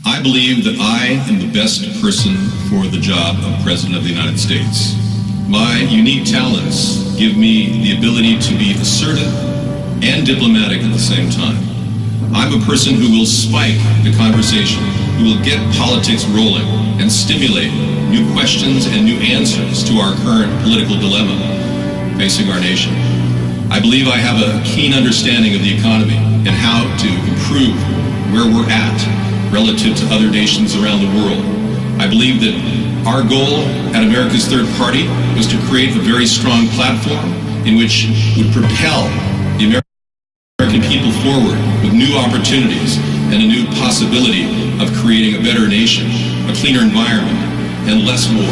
I believe that I am the best person for the job of President of the United States. My unique talents give me the ability to be assertive and diplomatic at the same time. I'm a person who will spike the conversation, who will get politics rolling and stimulate new questions and new answers to our current political dilemma facing our nation. I believe I have a keen understanding of the economy and how to improve where we're at relative to other nations around the world. I believe that our goal at America's Third Party was to create a very strong platform in which would propel the American people forward with new opportunities and a new possibility of creating a better nation, a cleaner environment, and less war.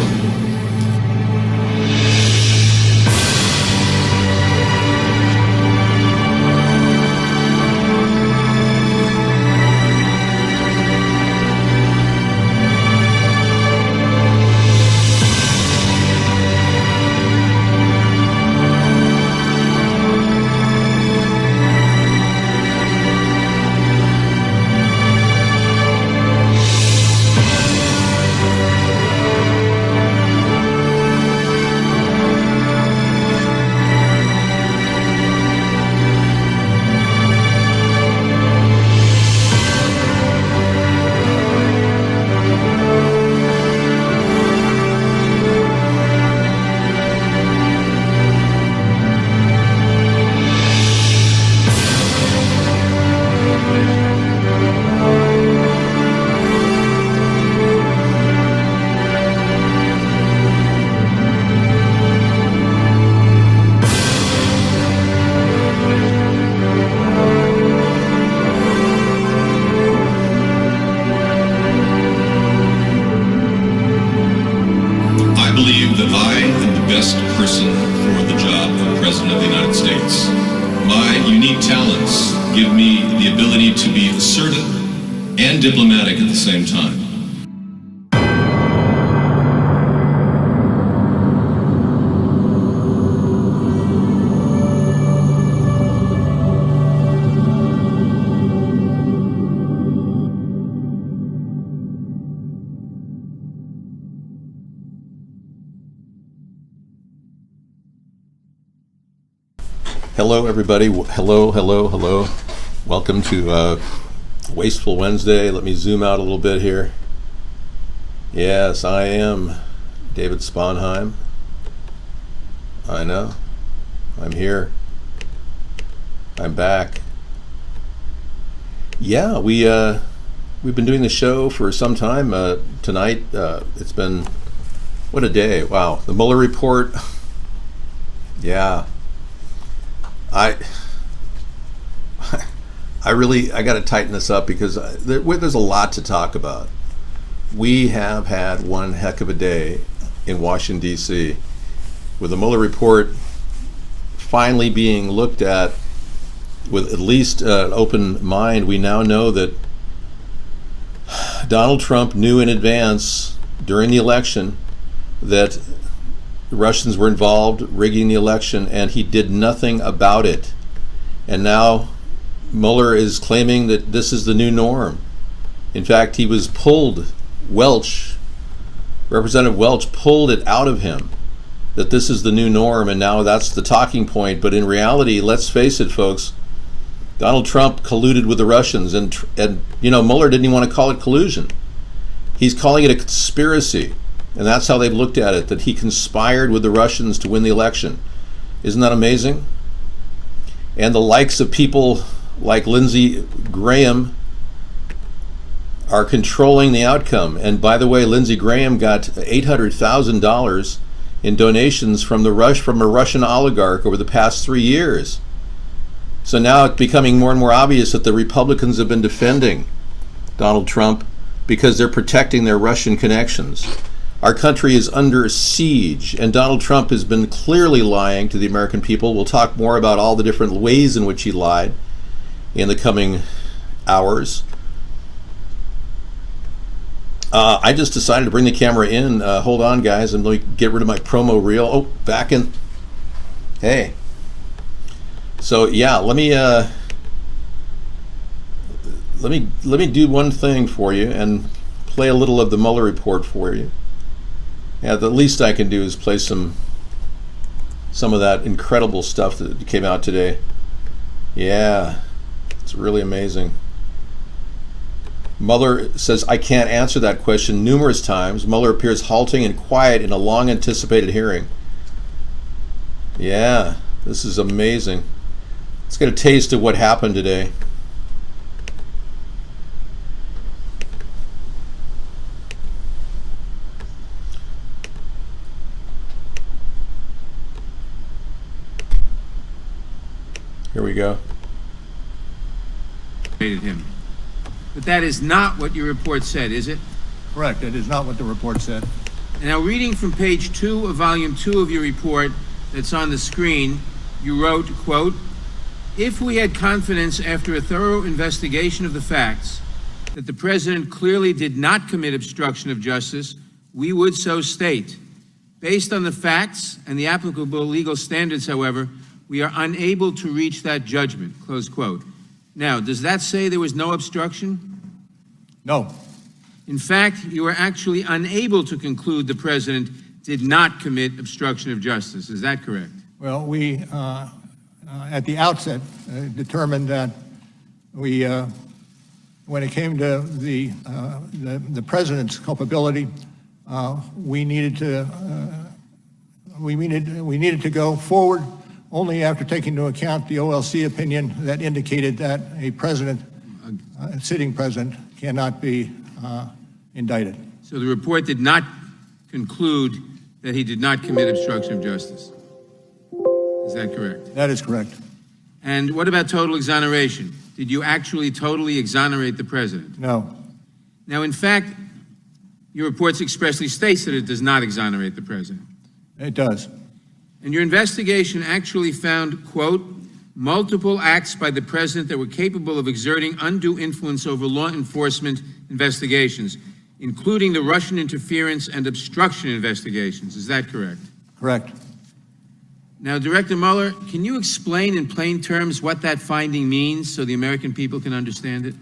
Diplomatic at the same time. Hello, everybody. Hello. Welcome to Wasteful Wednesday. Let me zoom out a little bit here. Yes, I am David Sponheim. I know. I'm here. I'm back. Yeah, we've been doing the show for some time. Tonight, it's been, what a day. Wow. The Mueller report. Yeah. I got to tighten this up because there's a lot to talk about. We have had one heck of a day in Washington, D.C. with the Mueller report finally being looked at with at least an open mind. We now know that Donald Trump knew in advance during the election that the Russians were involved rigging the election, and he did nothing about it. And now Mueller is claiming that this is the new norm. In fact, he was pulled, Representative Welch pulled it out of him that this is the new norm, and now that's the talking point. But in reality, let's face it, folks, Donald Trump colluded with the Russians, and Mueller didn't even want to call it collusion. He's calling it a conspiracy, and that's how they've looked at it, that he conspired with the Russians to win the election. Isn't that amazing? And the likes of people like Lindsey Graham are controlling the outcome. And by the way, Lindsey Graham got $800,000 in donations from a Russian oligarch over the past 3 years. So now it's becoming more and more obvious that the Republicans have been defending Donald Trump because they're protecting their Russian connections. Our country is under siege, and Donald Trump has been clearly lying to the American people. We'll talk more about all the different ways in which he lied in the coming hours. I just decided to bring the camera in. Hold on, guys, and let me get rid of my promo reel. Oh, back in. Hey. So, yeah, let me... let me do one thing for you and play a little of the Mueller report for you. Yeah, the least I can do is play some of that incredible stuff that came out today. Yeah, it's really amazing. Mueller says, I can't answer that question numerous times. Mueller appears halting and quiet in a long-anticipated hearing. Yeah, this is amazing. Let's get a taste of what happened today. Here we go. Him. But that is not what your report said, is it? Correct. It is not what the report said. Now, reading from page 2 of volume 2 of your report that's on the screen, you wrote, quote, if we had confidence after a thorough investigation of the facts that the president clearly did not commit obstruction of justice, we would so state. Based on the facts and the applicable legal standards, however, we are unable to reach that judgment, close quote. Now, does that say there was no obstruction? No. In fact, you are actually unable to conclude the president did not commit obstruction of justice. Is that correct? Well, we, at the outset, determined that we, when it came to the president's culpability, we needed to go forward only after taking into account the OLC opinion that indicated that a president, a sitting president, cannot be indicted. So the report did not conclude that he did not commit obstruction of justice. Is that correct? That is correct. And what about total exoneration? Did you actually totally exonerate the president? No. Now, in fact, your report expressly states that it does not exonerate the president. It does. And your investigation actually found, quote, multiple acts by the president that were capable of exerting undue influence over law enforcement investigations, including the Russian interference and obstruction investigations. Is that correct? Correct. Now, Director Mueller, can you explain in plain terms what that finding means so the American people can understand it?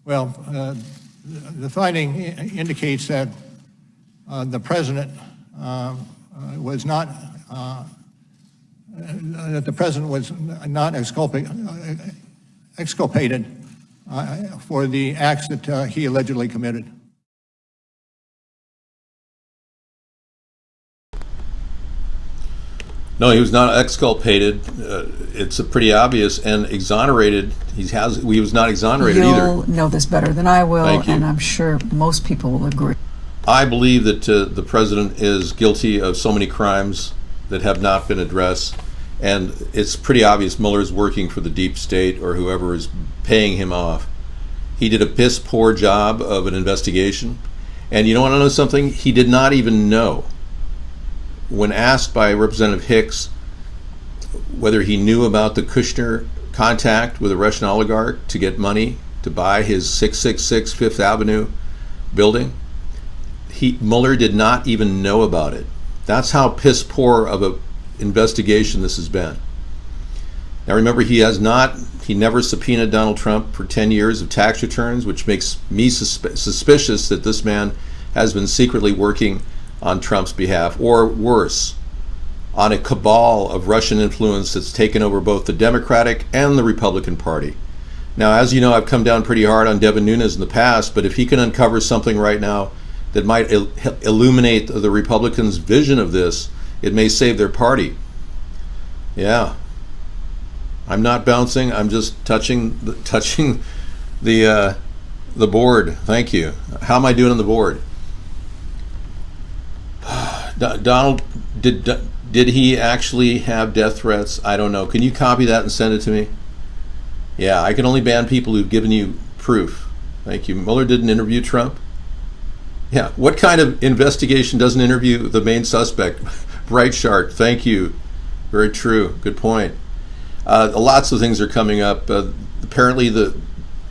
Well, the finding indicates that the president was not that the president was not exculpated for the acts that he allegedly committed. No, he was not exculpated. It's pretty obvious, and exonerated. He was not exonerated either. You'll know this better than I will, Thank you. and I'm sure most people will agree. I believe that the president is guilty of so many crimes that have not been addressed, and it's pretty obvious Mueller's working for the deep state or whoever is paying him off. He did a piss poor job of an investigation, and you don't want to know something? He did not even know. When asked by Representative Hicks whether he knew about the Kushner contact with a Russian oligarch to get money to buy his 666 Fifth Avenue building, Mueller did not even know about it. That's how piss poor of an investigation this has been. Now remember, he never subpoenaed Donald Trump for 10 years of tax returns, which makes me suspicious that this man has been secretly working on Trump's behalf, or worse, on a cabal of Russian influence that's taken over both the Democratic and the Republican Party. Now, as you know, I've come down pretty hard on Devin Nunes in the past, but if he can uncover something right now that might illuminate the Republicans' vision of this, it may save their party. Yeah. I'm not bouncing, I'm just touching the board. Thank you. How am I doing on the board? Donald, did he actually have death threats? I don't know. Can you copy that and send it to me? Yeah, I can only ban people who've given you proof. Thank you. Mueller didn't interview Trump? Yeah, what kind of investigation doesn't interview the main suspect? Bright Shark, thank you. Very true, good point. Lots of things are coming up. Apparently the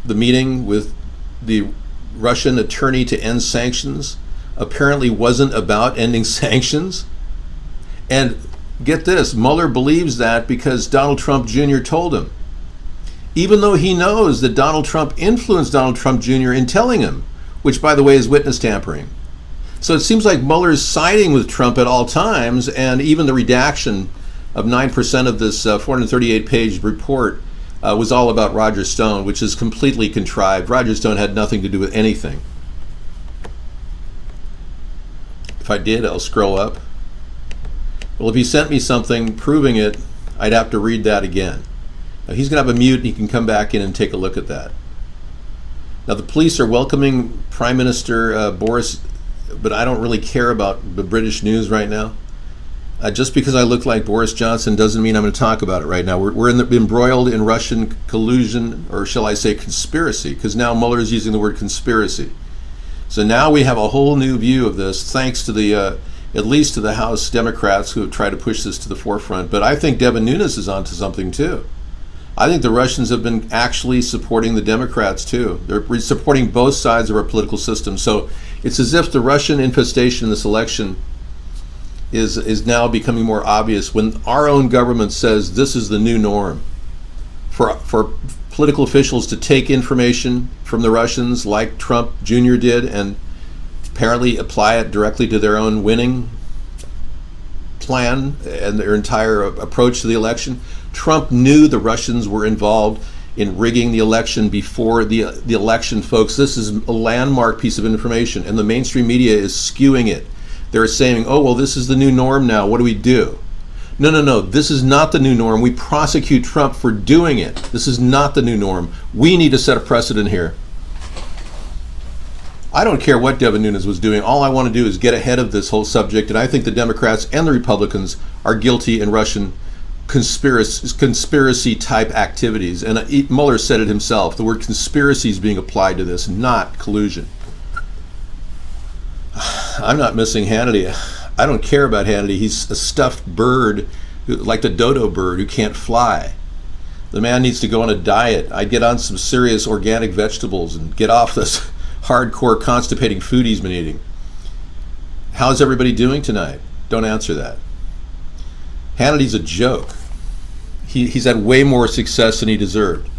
meeting with the Russian attorney to end sanctions apparently wasn't about ending sanctions. And get this, Mueller believes that because Donald Trump Jr. told him. even though he knows that Donald Trump influenced Donald Trump Jr. in telling him, which, by the way, is witness tampering. So it seems like Mueller's siding with Trump at all times, and even the redaction of 9% of this 438-page report was all about Roger Stone, which is completely contrived. Roger Stone had nothing to do with anything. If I did, I'll scroll up. Well, if he sent me something proving it, I'd have to read that again. Now, he's going to have a mute, and he can come back in and take a look at that. Now, the police are welcoming Prime Minister Boris, but I don't really care about the British news right now. Just because I look like Boris Johnson doesn't mean I'm going to talk about it right now. We're embroiled in Russian collusion, or shall I say conspiracy, because now Mueller is using the word conspiracy. So now we have a whole new view of this, thanks to the, at least to the House Democrats who have tried to push this to the forefront. But I think Devin Nunes is onto something too. I think the Russians have been actually supporting the Democrats too. They're supporting both sides of our political system. So it's as if the Russian infestation in this election is now becoming more obvious when our own government says this is the new norm for political officials to take information from the Russians like Trump Jr. did and apparently apply it directly to their own winning plan and their entire approach to the election. Trump knew the Russians were involved in rigging the election before the election, folks. This is a landmark piece of information, and the mainstream media is skewing it. They're saying, oh, well, this is the new norm now. What do we do? No. This is not the new norm. We prosecute Trump for doing it. This is not the new norm. We need to set a precedent here. I don't care what Devin Nunes was doing. All I want to do is get ahead of this whole subject, and I think the Democrats and the Republicans are guilty in Russian conspiracy type activities. And Mueller said it himself. The word conspiracy is being applied to this, not collusion. I'm not missing Hannity. I don't care about Hannity. He's a stuffed bird, like the dodo bird, who can't fly. The man needs to go on a diet. I'd get on some serious organic vegetables and get off this hardcore constipating food he's been eating. How's everybody doing tonight? Don't answer that. Hannity's a joke. He's had way more success than he deserved.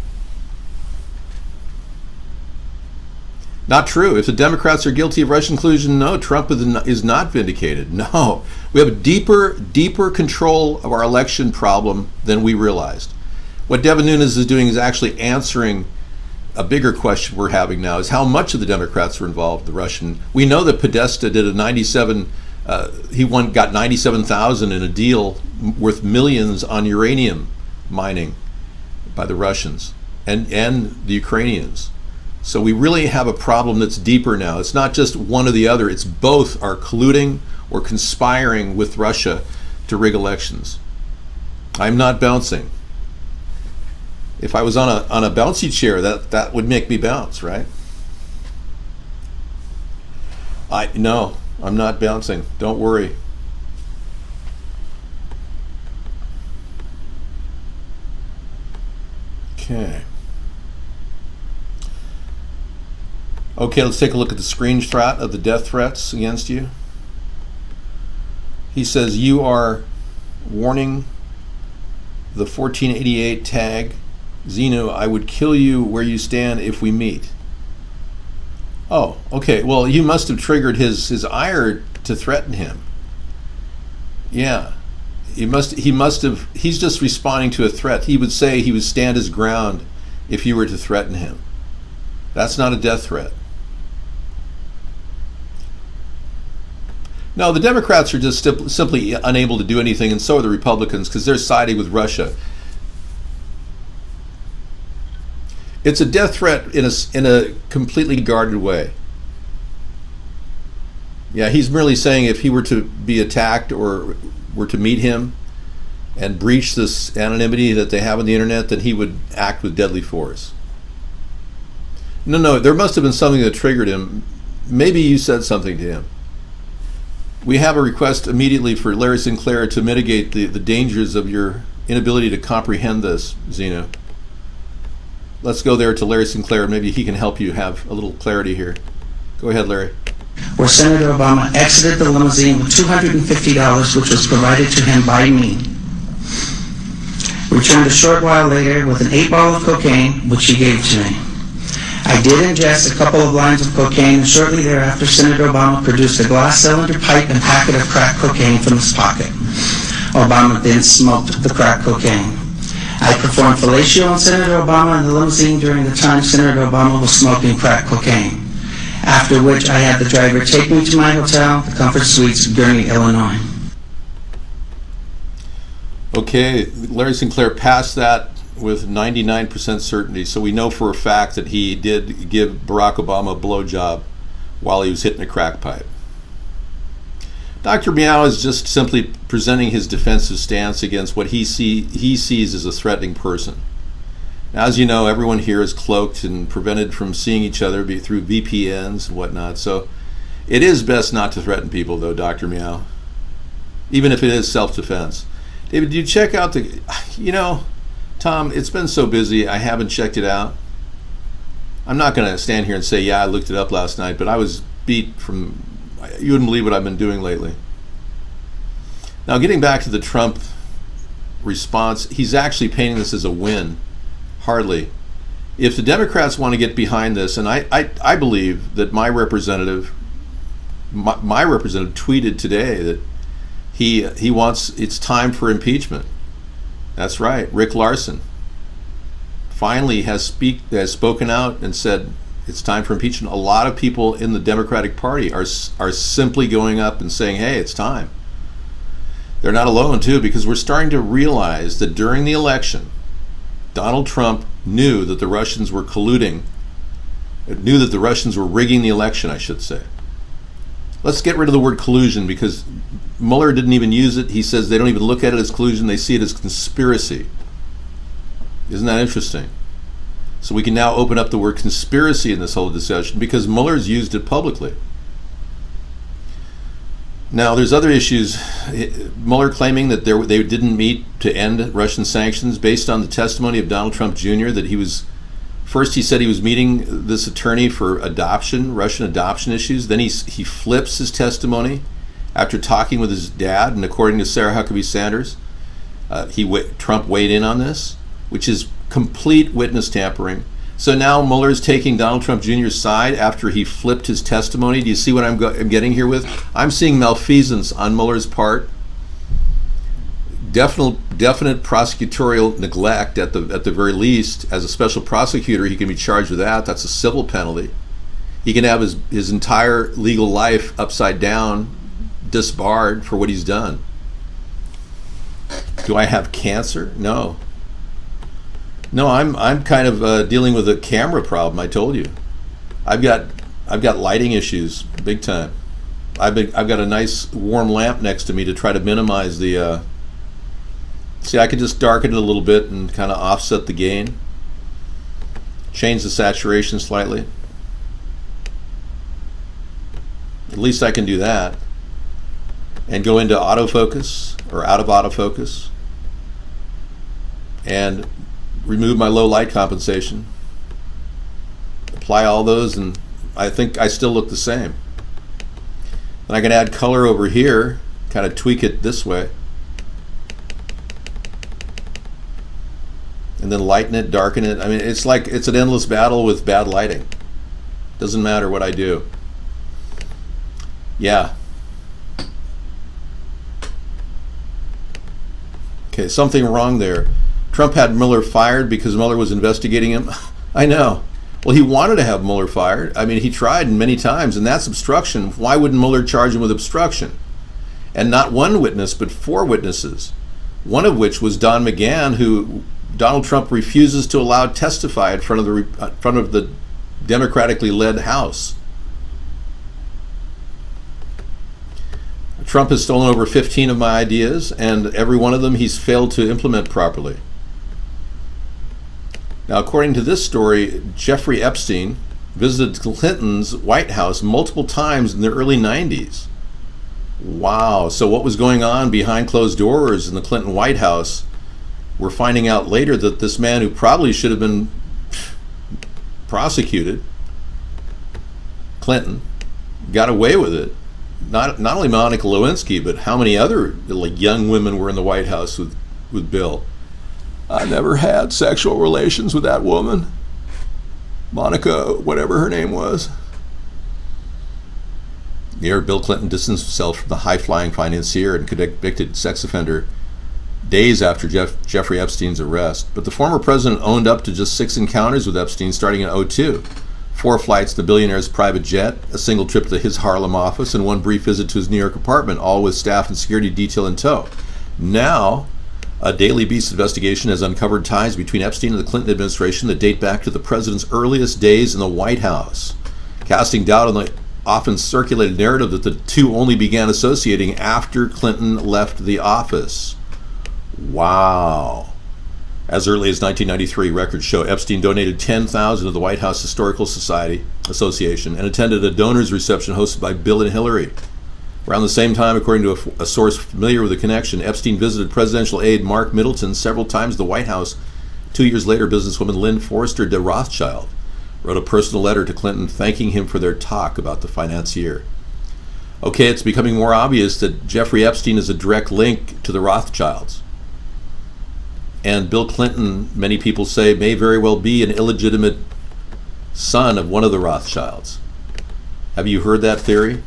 Not true. If the Democrats are guilty of Russian collusion, no, Trump is not vindicated. No. We have a deeper control of our election problem than we realized. What Devin Nunes is doing is actually answering a bigger question we're having now, is how much of the Democrats were involved with the Russian. We know that Podesta did a 97, got 97,000 in a deal worth millions on uranium mining by the Russians and the Ukrainians. So we really have a problem that's deeper now. It's not just one or the other. It's both are colluding or conspiring with Russia to rig elections. I'm not bouncing. If I was on a bouncy chair, that would make me bounce, right? No, I'm not bouncing. Don't worry. Okay, let's take a look at the screenshot of the death threats against you. He says, you are warning the 1488 tag. Zeno, I would kill you where you stand if we meet. Oh, okay. Well, you must have triggered his ire to threaten him. Yeah. He's just responding to a threat. He would say he would stand his ground if you were to threaten him. That's not a death threat. No, the Democrats are just simply unable to do anything, and so are the Republicans, because they're siding with Russia. It's a death threat in a completely guarded way. Yeah, he's merely saying if he were to be attacked or were to meet him and breach this anonymity that they have on the internet, then he would act with deadly force. No, there must have been something that triggered him. Maybe you said something to him. We have a request immediately for Larry Sinclair to mitigate the dangers of your inability to comprehend this, Zeno. Let's go there to Larry Sinclair. Maybe he can help you have a little clarity here. Go ahead, Larry. Where Senator Obama exited the limousine with $250, which was provided to him by me. We returned a short while later with an 8-ball of cocaine, which he gave to me. I did ingest a couple of lines of cocaine, and shortly thereafter, Senator Obama produced a glass cylinder pipe and packet of crack cocaine from his pocket. Obama then smoked the crack cocaine. I performed fellatio on Senator Obama in the limousine during the time Senator Obama was smoking crack cocaine, after which I had the driver take me to my hotel, the Comfort Suites, Gurney, Illinois. Okay, Larry Sinclair passed that with 99% certainty, so we know for a fact that he did give Barack Obama a blowjob while he was hitting a crack pipe. Dr. Meow is just simply presenting his defensive stance against what he sees as a threatening person. Now, as you know, everyone here is cloaked and prevented from seeing each other through VPNs and whatnot, so it is best not to threaten people, though, Dr. Meow, even if it is self-defense. David, did you check out Tom, it's been so busy, I haven't checked it out. I'm not going to stand here and say, yeah, I looked it up last night, but I was beat from, you wouldn't believe what I've been doing lately. Now, getting back to the Trump response, he's actually painting this as a win. Hardly. If the Democrats want to get behind this, and I believe that my representative tweeted today that he wants, it's time for impeachment. That's right. Rick Larson finally has spoken out and said it's time for impeachment. A lot of people in the Democratic Party are simply going up and saying, hey, it's time. They're not alone, too, because we're starting to realize that during the election, Donald Trump knew that the Russians were colluding, knew that the Russians were rigging the election, I should say. Let's get rid of the word collusion, because Mueller didn't even use it. He says they don't even look at it as collusion, they see it as conspiracy. Isn't that interesting? So we can now open up the word conspiracy in this whole discussion because Mueller's used it publicly. Now, there's other issues. Mueller claiming that they didn't meet to end Russian sanctions based on the testimony of Donald Trump Jr. that he said he was meeting this attorney for adoption, Russian adoption issues. Then he flips his testimony after talking with his dad, and according to Sarah Huckabee Sanders, Trump weighed in on this, which is complete witness tampering. So now Mueller's taking Donald Trump Jr.'s side after he flipped his testimony. Do you see what I'm getting here with? I'm seeing malfeasance on Mueller's part. Definite prosecutorial neglect at the very least. As a special prosecutor, he can be charged with that. That's a civil penalty. He can have his entire legal life upside down, disbarred for what he's done. Do I have cancer? No. No, I'm kind of dealing with a camera problem. I told you, I've got lighting issues, big time. I've got a nice warm lamp next to me to try to minimize the. See, I can just darken it a little bit and kind of offset the gain. Change the saturation slightly. At least I can do that. And go into autofocus or out of autofocus. And remove my low light compensation, apply all those, and I think I still look the same. Then I can add color over here, kind of tweak it this way, and then lighten it, darken it. I mean, it's like it's an endless battle with bad lighting. Doesn't matter what I do. Yeah. Okay, something wrong there. Trump had Mueller fired because Mueller was investigating him. I know. Well, he wanted to have Mueller fired. I mean, he tried many times, and that's obstruction. Why wouldn't Mueller charge him with obstruction? And not one witness, but 4 witnesses, one of which was Don McGahn, who Donald Trump refuses to allow testify in front of the democratically led House. Trump has stolen over 15 of my ideas, and every one of them he's failed to implement properly. Now, according to this story, Jeffrey Epstein visited Clinton's White House multiple times in the early 90s. Wow. So what was going on behind closed doors in the Clinton White House? We're finding out later that this man, who probably should have been prosecuted, Clinton, got away with it. Not only Monica Lewinsky, but how many other young women were in the White House with Bill? I never had sexual relations with that woman. Monica, whatever her name was. Here, Bill Clinton distanced himself from the high-flying financier and convicted sex offender days after Jeffrey Epstein's arrest. But the former president owned up to just 6 encounters with Epstein starting in 2002. 4 flights to the billionaire's private jet, a single trip to his Harlem office, and 1 brief visit to his New York apartment, all with staff and security detail in tow. Now, a Daily Beast investigation has uncovered ties between Epstein and the Clinton administration that date back to the president's earliest days in the White House, casting doubt on the often circulated narrative that the two only began associating after Clinton left the office. Wow. As early as 1993, records show Epstein donated $10,000 to the White House Historical Society Association and attended a donors reception hosted by Bill and Hillary. Around the same time, according to a source familiar with the connection, Epstein visited presidential aide Mark Middleton several times at the White House. 2 years later, businesswoman Lynn Forrester de Rothschild wrote a personal letter to Clinton thanking him for their talk about the financier. Okay, it's becoming more obvious that Jeffrey Epstein is a direct link to the Rothschilds. And Bill Clinton, many people say, may very well be an illegitimate son of one of the Rothschilds. Have you heard that theory?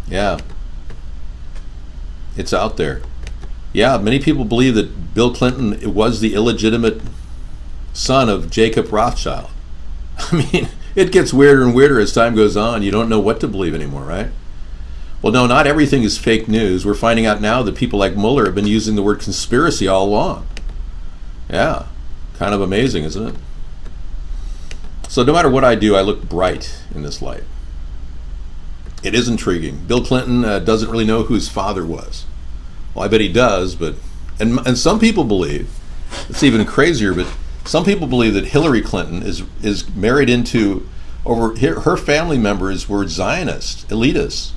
Yeah. It's out there. Yeah, many people believe that Bill Clinton was the illegitimate son of Jacob Rothschild. I mean, it gets weirder and weirder as time goes on. You don't know what to believe anymore, right? Well, no, not everything is fake news. We're finding out now that people like Mueller have been using the word conspiracy all along. Yeah, kind of amazing, isn't it? So no matter what I do, I look bright in this light. It is intriguing. Bill Clinton doesn't really know who his father was. Well, I bet he does, but and some people believe, it's even crazier, but some people believe that Hillary Clinton is married into, her family members were Zionists, elitists,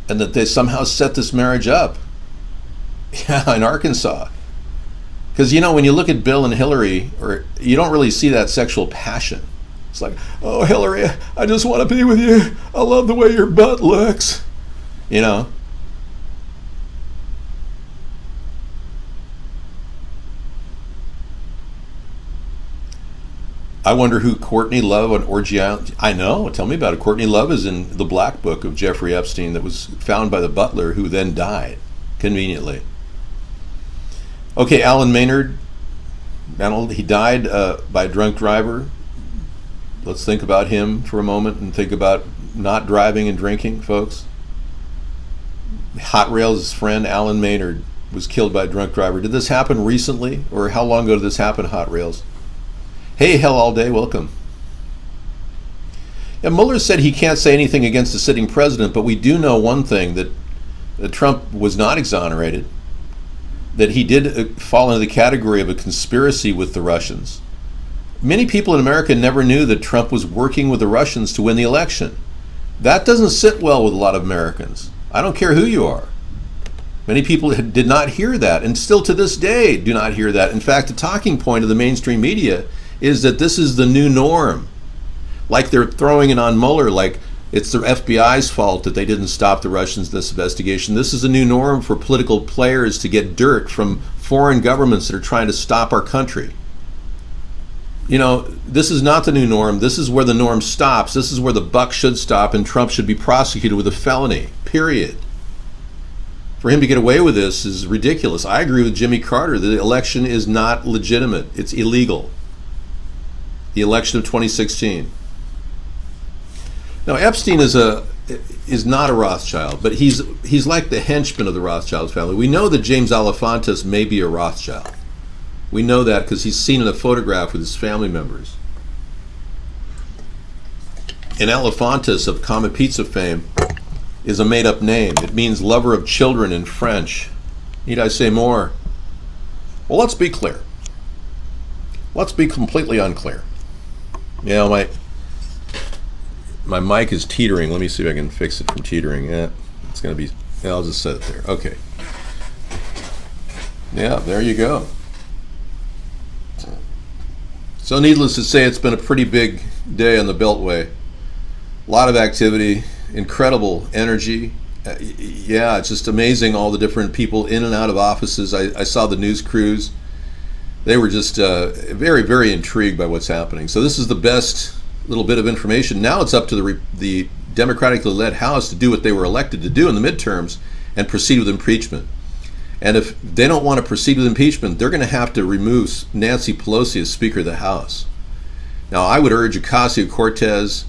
and that they somehow set this marriage up. Yeah, in Arkansas. Because, you know, when you look at Bill and Hillary, you don't really see that sexual passion. It's like, oh, Hillary, I just want to be with you. I love the way your butt looks. You know? I wonder who Courtney Love on Orgy Island. I know. Tell me about it. Courtney Love is in the Black Book of Jeffrey Epstein that was found by the butler who then died, conveniently. Okay, Alan Maynard. He died by a drunk driver. Let's think about him for a moment and think about not driving and drinking, folks. Hot Rail's friend, Alan Maynard, was killed by a drunk driver. Did this happen recently? Or how long ago did this happen, Hot Rails? Hey, Hell All Day, welcome. Yeah, Mueller said he can't say anything against the sitting president, but we do know one thing, that Trump was not exonerated, that he did fall into the category of a conspiracy with the Russians. Many people in America never knew that Trump was working with the Russians to win the election. That doesn't sit well with a lot of Americans. I don't care who you are. Many people did not hear that, and still to this day do not hear that. In fact, the talking point of the mainstream media is that this is the new norm. Like they're throwing it on Mueller, like it's the FBI's fault that they didn't stop the Russians in this investigation. This is a new norm for political players to get dirt from foreign governments that are trying to stop our country. You know, this is not the new norm. This is where the norm stops. This is where the buck should stop, and Trump should be prosecuted with a felony, period. For him to get away with this is ridiculous. I agree with Jimmy Carter. The election is not legitimate. It's illegal. The election of 2016. Now, Epstein is not a Rothschild, but he's like the henchman of the Rothschild family. We know that James Alefantis may be a Rothschild. We know that because he's seen in a photograph with his family members. And Alefantis of Comet Pizza fame is a made-up name. It means lover of children in French. Need I say more? Well, let's be clear. Let's be completely unclear. You know, my mic is teetering. Let me see if I can fix it from teetering. Yeah, it's going to be, yeah, I'll just set it there. Okay. Yeah, there you go. So needless to say, it's been a pretty big day on the Beltway. A lot of activity, incredible energy, Yeah, it's just amazing all the different people in and out of offices. I saw the news crews. They were just very, very intrigued by what's happening. So this is the best little bit of information. Now it's up to the democratically led House to do what they were elected to do in the midterms and proceed with impeachment. And if they don't want to proceed with impeachment, they're going to have to remove Nancy Pelosi as Speaker of the House. Now, I would urge Ocasio-Cortez,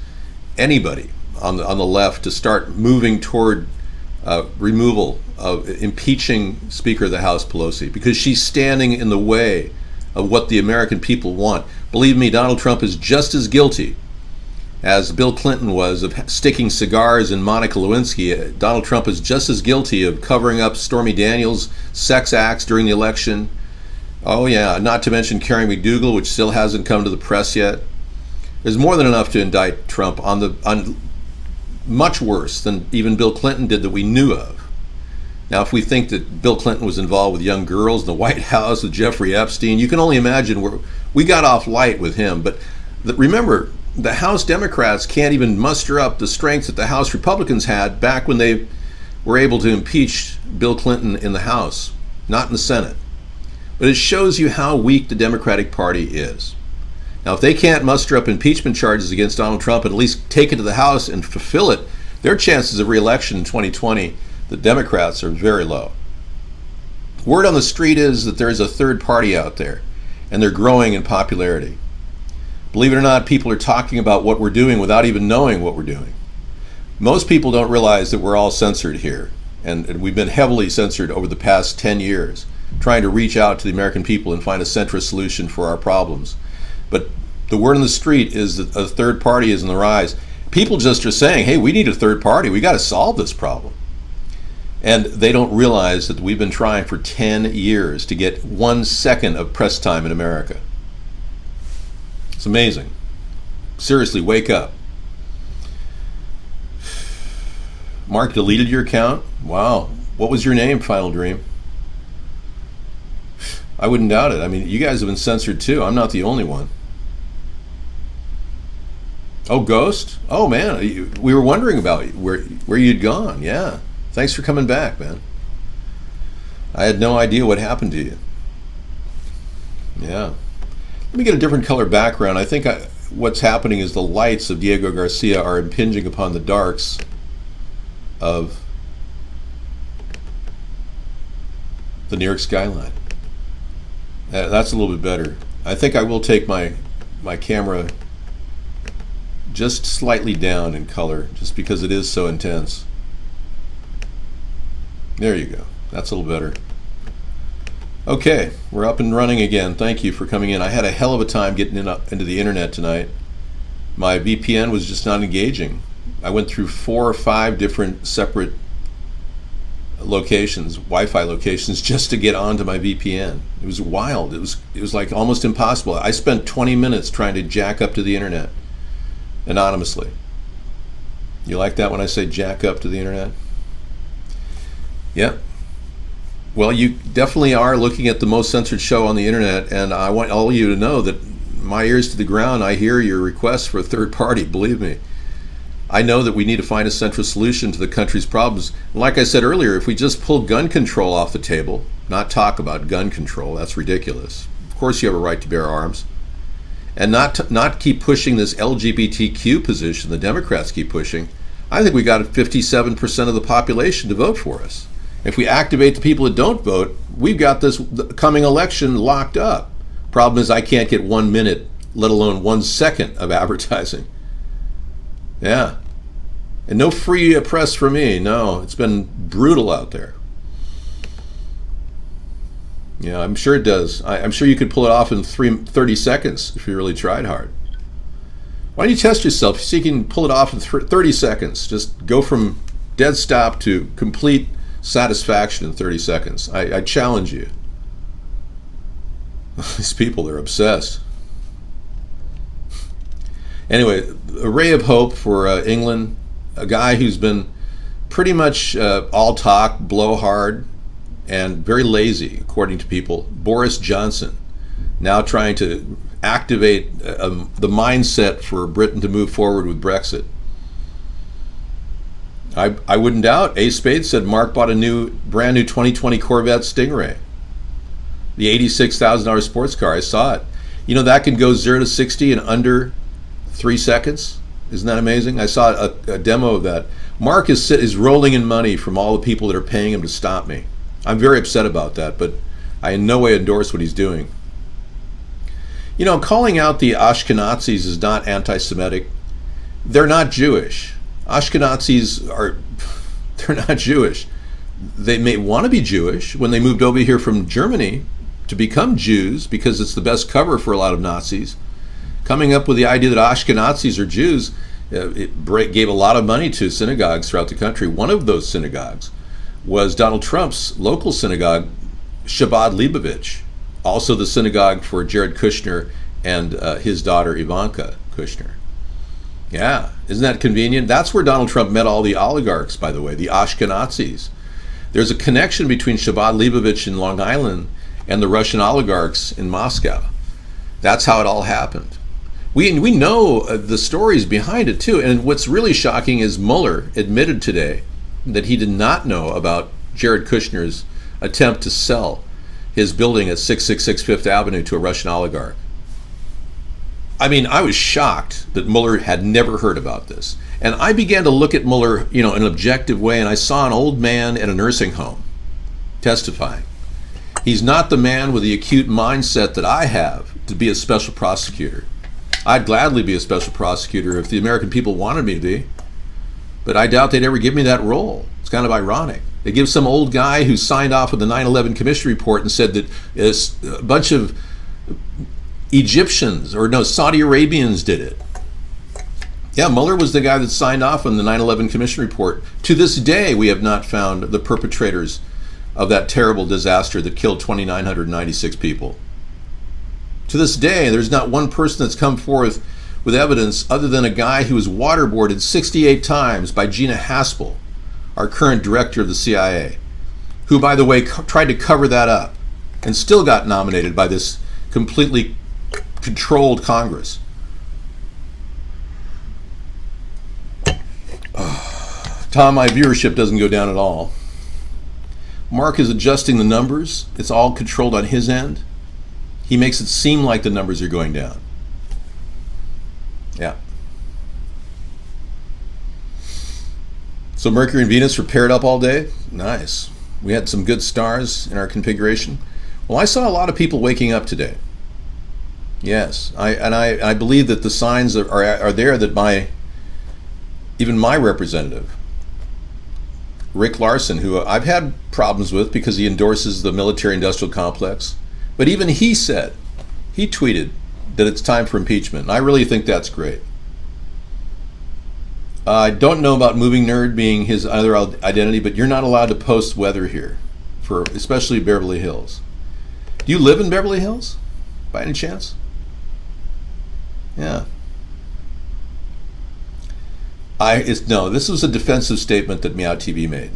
anybody on the left, to start moving toward removal of impeaching Speaker of the House Pelosi, because she's standing in the way of what the American people want. Believe me, Donald Trump is just as guilty as Bill Clinton was of sticking cigars in Monica Lewinsky. Donald Trump is just as guilty of covering up Stormy Daniels' sex acts during the election. Oh yeah, not to mention Carrie McDougal, which still hasn't come to the press yet. There's more than enough to indict Trump on much worse than even Bill Clinton did that we knew of. Now, if we think that Bill Clinton was involved with young girls in the White House with Jeffrey Epstein, you can only imagine where we got off light with him. But remember, the House Democrats can't even muster up the strength that the House Republicans had back when they were able to impeach Bill Clinton in the House, not in the Senate. But it shows you how weak the Democratic Party is. Now, if they can't muster up impeachment charges against Donald Trump and at least take it to the House and fulfill it, their chances of re-election in 2020, the Democrats, are very low. Word on the street is that there is a third party out there, and they're growing in popularity. Believe it or not, people are talking about what we're doing without even knowing what we're doing. Most people don't realize that we're all censored here, and we've been heavily censored over the past 10 years, trying to reach out to the American people and find a centrist solution for our problems. But the word on the street is that a third party is on the rise. People just are saying, hey, we need a third party. We got to solve this problem. And they don't realize that we've been trying for 10 years to get 1 second of press time in America. It's amazing. Seriously, wake up. Mark deleted your account? Wow. What was your name, Final Dream? I wouldn't doubt it. I mean, you guys have been censored too. I'm not the only one. Oh, Ghost? Oh, man. We were wondering about where you'd gone. Yeah. Thanks for coming back, man. I had no idea what happened to you. Yeah. Let me get a different color background. I think what's happening is the lights of Diego Garcia are impinging upon the darks of the New York skyline. That's a little bit better. I think I will take my camera just slightly down in color, just because it is so intense. There you go. That's a little better. Okay, we're up and running again. Thank you for coming in. I had a hell of a time getting into the internet tonight. My VPN was just not engaging. I went through 4 or 5 different separate locations, Wi-Fi locations, just to get onto my VPN. It was wild. It was like almost impossible. I spent 20 minutes trying to jack up to the internet anonymously. You like that when I say jack up to the internet? Yep. Well, you definitely are looking at the most censored show on the internet, and I want all of you to know that my ears to the ground, I hear your requests for a third party, believe me. I know that we need to find a central solution to the country's problems. Like I said earlier, if we just pull gun control off the table, not talk about gun control, that's ridiculous. Of course you have a right to bear arms. And not keep pushing this LGBTQ position the Democrats keep pushing, I think we got 57% of the population to vote for us. If we activate the people that don't vote, we've got this coming election locked up. Problem is I can't get 1 minute, let alone 1 second of advertising. Yeah. And no free press for me. No, it's been brutal out there. Yeah, I'm sure it does. I'm sure you could pull it off in 30 seconds if you really tried hard. Why don't you test yourself? See if you can pull it off in 30 seconds. Just go from dead stop to complete satisfaction in 30 seconds. I challenge you. These people, they're obsessed. Anyway, a ray of hope for England. A guy who's been pretty much all talk, blowhard, and very lazy, according to people. Boris Johnson, now trying to activate the mindset for Britain to move forward with Brexit. I wouldn't doubt. A Spade said Mark bought a brand new 2020 Corvette Stingray. The $86,000 sports car. I saw it. You know, that can go 0 to 60 in under 3 seconds. Isn't that amazing? I saw a demo of that. Mark is rolling in money from all the people that are paying him to stop me. I'm very upset about that, but I in no way endorse what he's doing. You know, calling out the Ashkenazis is not anti-Semitic. They're not Jewish. Ashkenazis they're not Jewish. They may want to be Jewish when they moved over here from Germany to become Jews because it's the best cover for a lot of Nazis. Coming up with the idea that Ashkenazis are Jews, it gave a lot of money to synagogues throughout the country. One of those synagogues was Donald Trump's local synagogue, Chabad Leibovitch, also the synagogue for Jared Kushner and his daughter Ivanka Kushner. Yeah, isn't that convenient? That's where Donald Trump met all the oligarchs, by the way, the Ashkenazis. There's a connection between Chabad Leibovitch in Long Island and the Russian oligarchs in Moscow. That's how it all happened. We know the stories behind it too, and what's really shocking is Mueller admitted today that he did not know about Jared Kushner's attempt to sell his building at 666 Fifth Avenue to a Russian oligarch. I mean, I was shocked that Mueller had never heard about this. And I began to look at Mueller, in an objective way, and I saw an old man at a nursing home testifying. He's not the man with the acute mindset that I have to be a special prosecutor. I'd gladly be a special prosecutor if the American people wanted me to be, but I doubt they'd ever give me that role. It's kind of ironic. They give some old guy who signed off with the 9/11 Commission report and said that a bunch of Saudi Arabians did it. Yeah, Mueller was the guy that signed off on the 9/11 Commission report. To this day, we have not found the perpetrators of that terrible disaster that killed 2,996 people. To this day, there's not one person that's come forth with evidence other than a guy who was waterboarded 68 times by Gina Haspel, our current director of the CIA, who, by the way, tried to cover that up and still got nominated by this completely controlled Congress. Tom, my viewership doesn't go down at all. Mark is adjusting the numbers. It's all controlled on his end. He makes it seem like the numbers are going down. Yeah. So Mercury and Venus were paired up all day. Nice. We had some good stars in our configuration. Well, I saw a lot of people waking up today. Yes, I believe that the signs are there that even my representative, Rick Larson, who I've had problems with because he endorses the military-industrial complex, but even he tweeted that it's time for impeachment. And I really think that's great. I don't know about Moving Nerd being his other identity, but you're not allowed to post weather here, especially Beverly Hills. Do you live in Beverly Hills, by any chance? Yeah. This was a defensive statement that Meow TV made.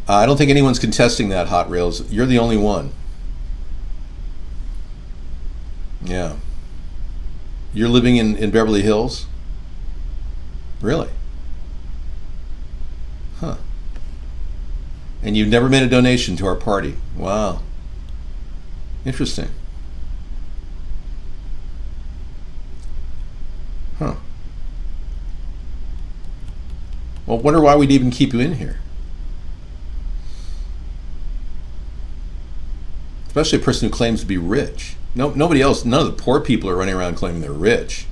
I don't think anyone's contesting that, Hot Rails. You're the only one. Yeah. You're living in Beverly Hills? Really? Huh. And you've never made a donation to our party? Wow. Interesting. Huh. Well, wonder why we'd even keep you in here. Especially a person who claims to be rich. Nobody else, none of the poor people are running around claiming they're rich.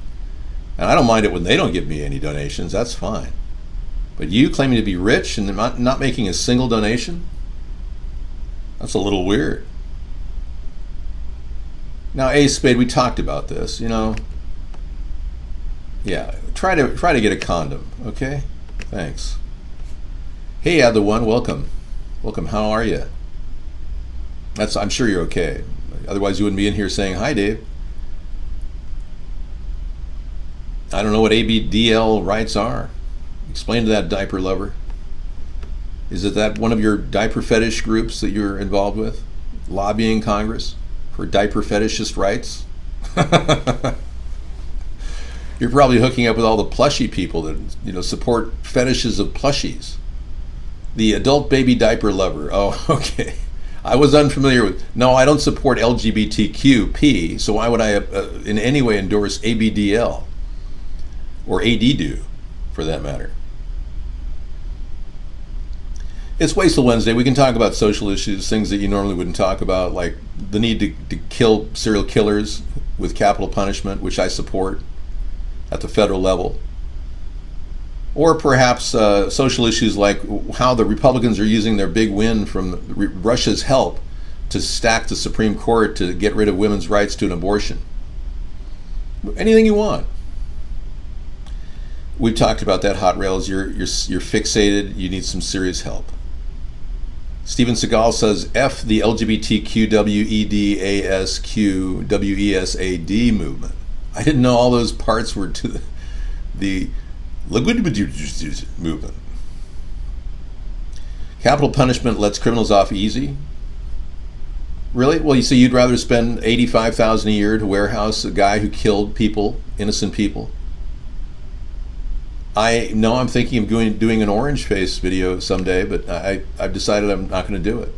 And I don't mind it when they don't give me any donations, that's fine. But you claiming to be rich and not making a single donation? That's a little weird. Now, A Spade, we talked about this, Yeah, try to get a condom, okay? Thanks. Hey, Other One, welcome. Welcome, how are you? I'm sure you're okay. Otherwise, you wouldn't be in here saying, hi, Dave. I don't know what ABDL rights are. Explain to that diaper lover. Is it that one of your diaper fetish groups that you're involved with? Lobbying Congress for diaper fetishist rights? You're probably hooking up with all the plushie people that support fetishes of plushies. The adult baby diaper lover. Oh, okay. I was unfamiliar with. No, I don't support LGBTQP. So why would I in any way endorse ABDL or ADDO, for that matter? It's Wasteful Wednesday. We can talk about social issues, things that you normally wouldn't talk about, like the need to kill serial killers with capital punishment, which I support at the federal level. Or perhaps social issues like how the Republicans are using their big win from Russia's help to stack the Supreme Court to get rid of women's rights to an abortion. Anything you want. We've talked about that, Hot Rails. You're fixated. You need some serious help. Steven Seagal says, F the LGBTQWEDASQWESAD movement. I didn't know all those parts were to the movement. Capital punishment lets criminals off easy. Really? Well, you see, you'd rather spend $85,000 a year to warehouse a guy who killed people, innocent people. I'm thinking of doing an orange face video someday, but I've decided I'm not going to do it.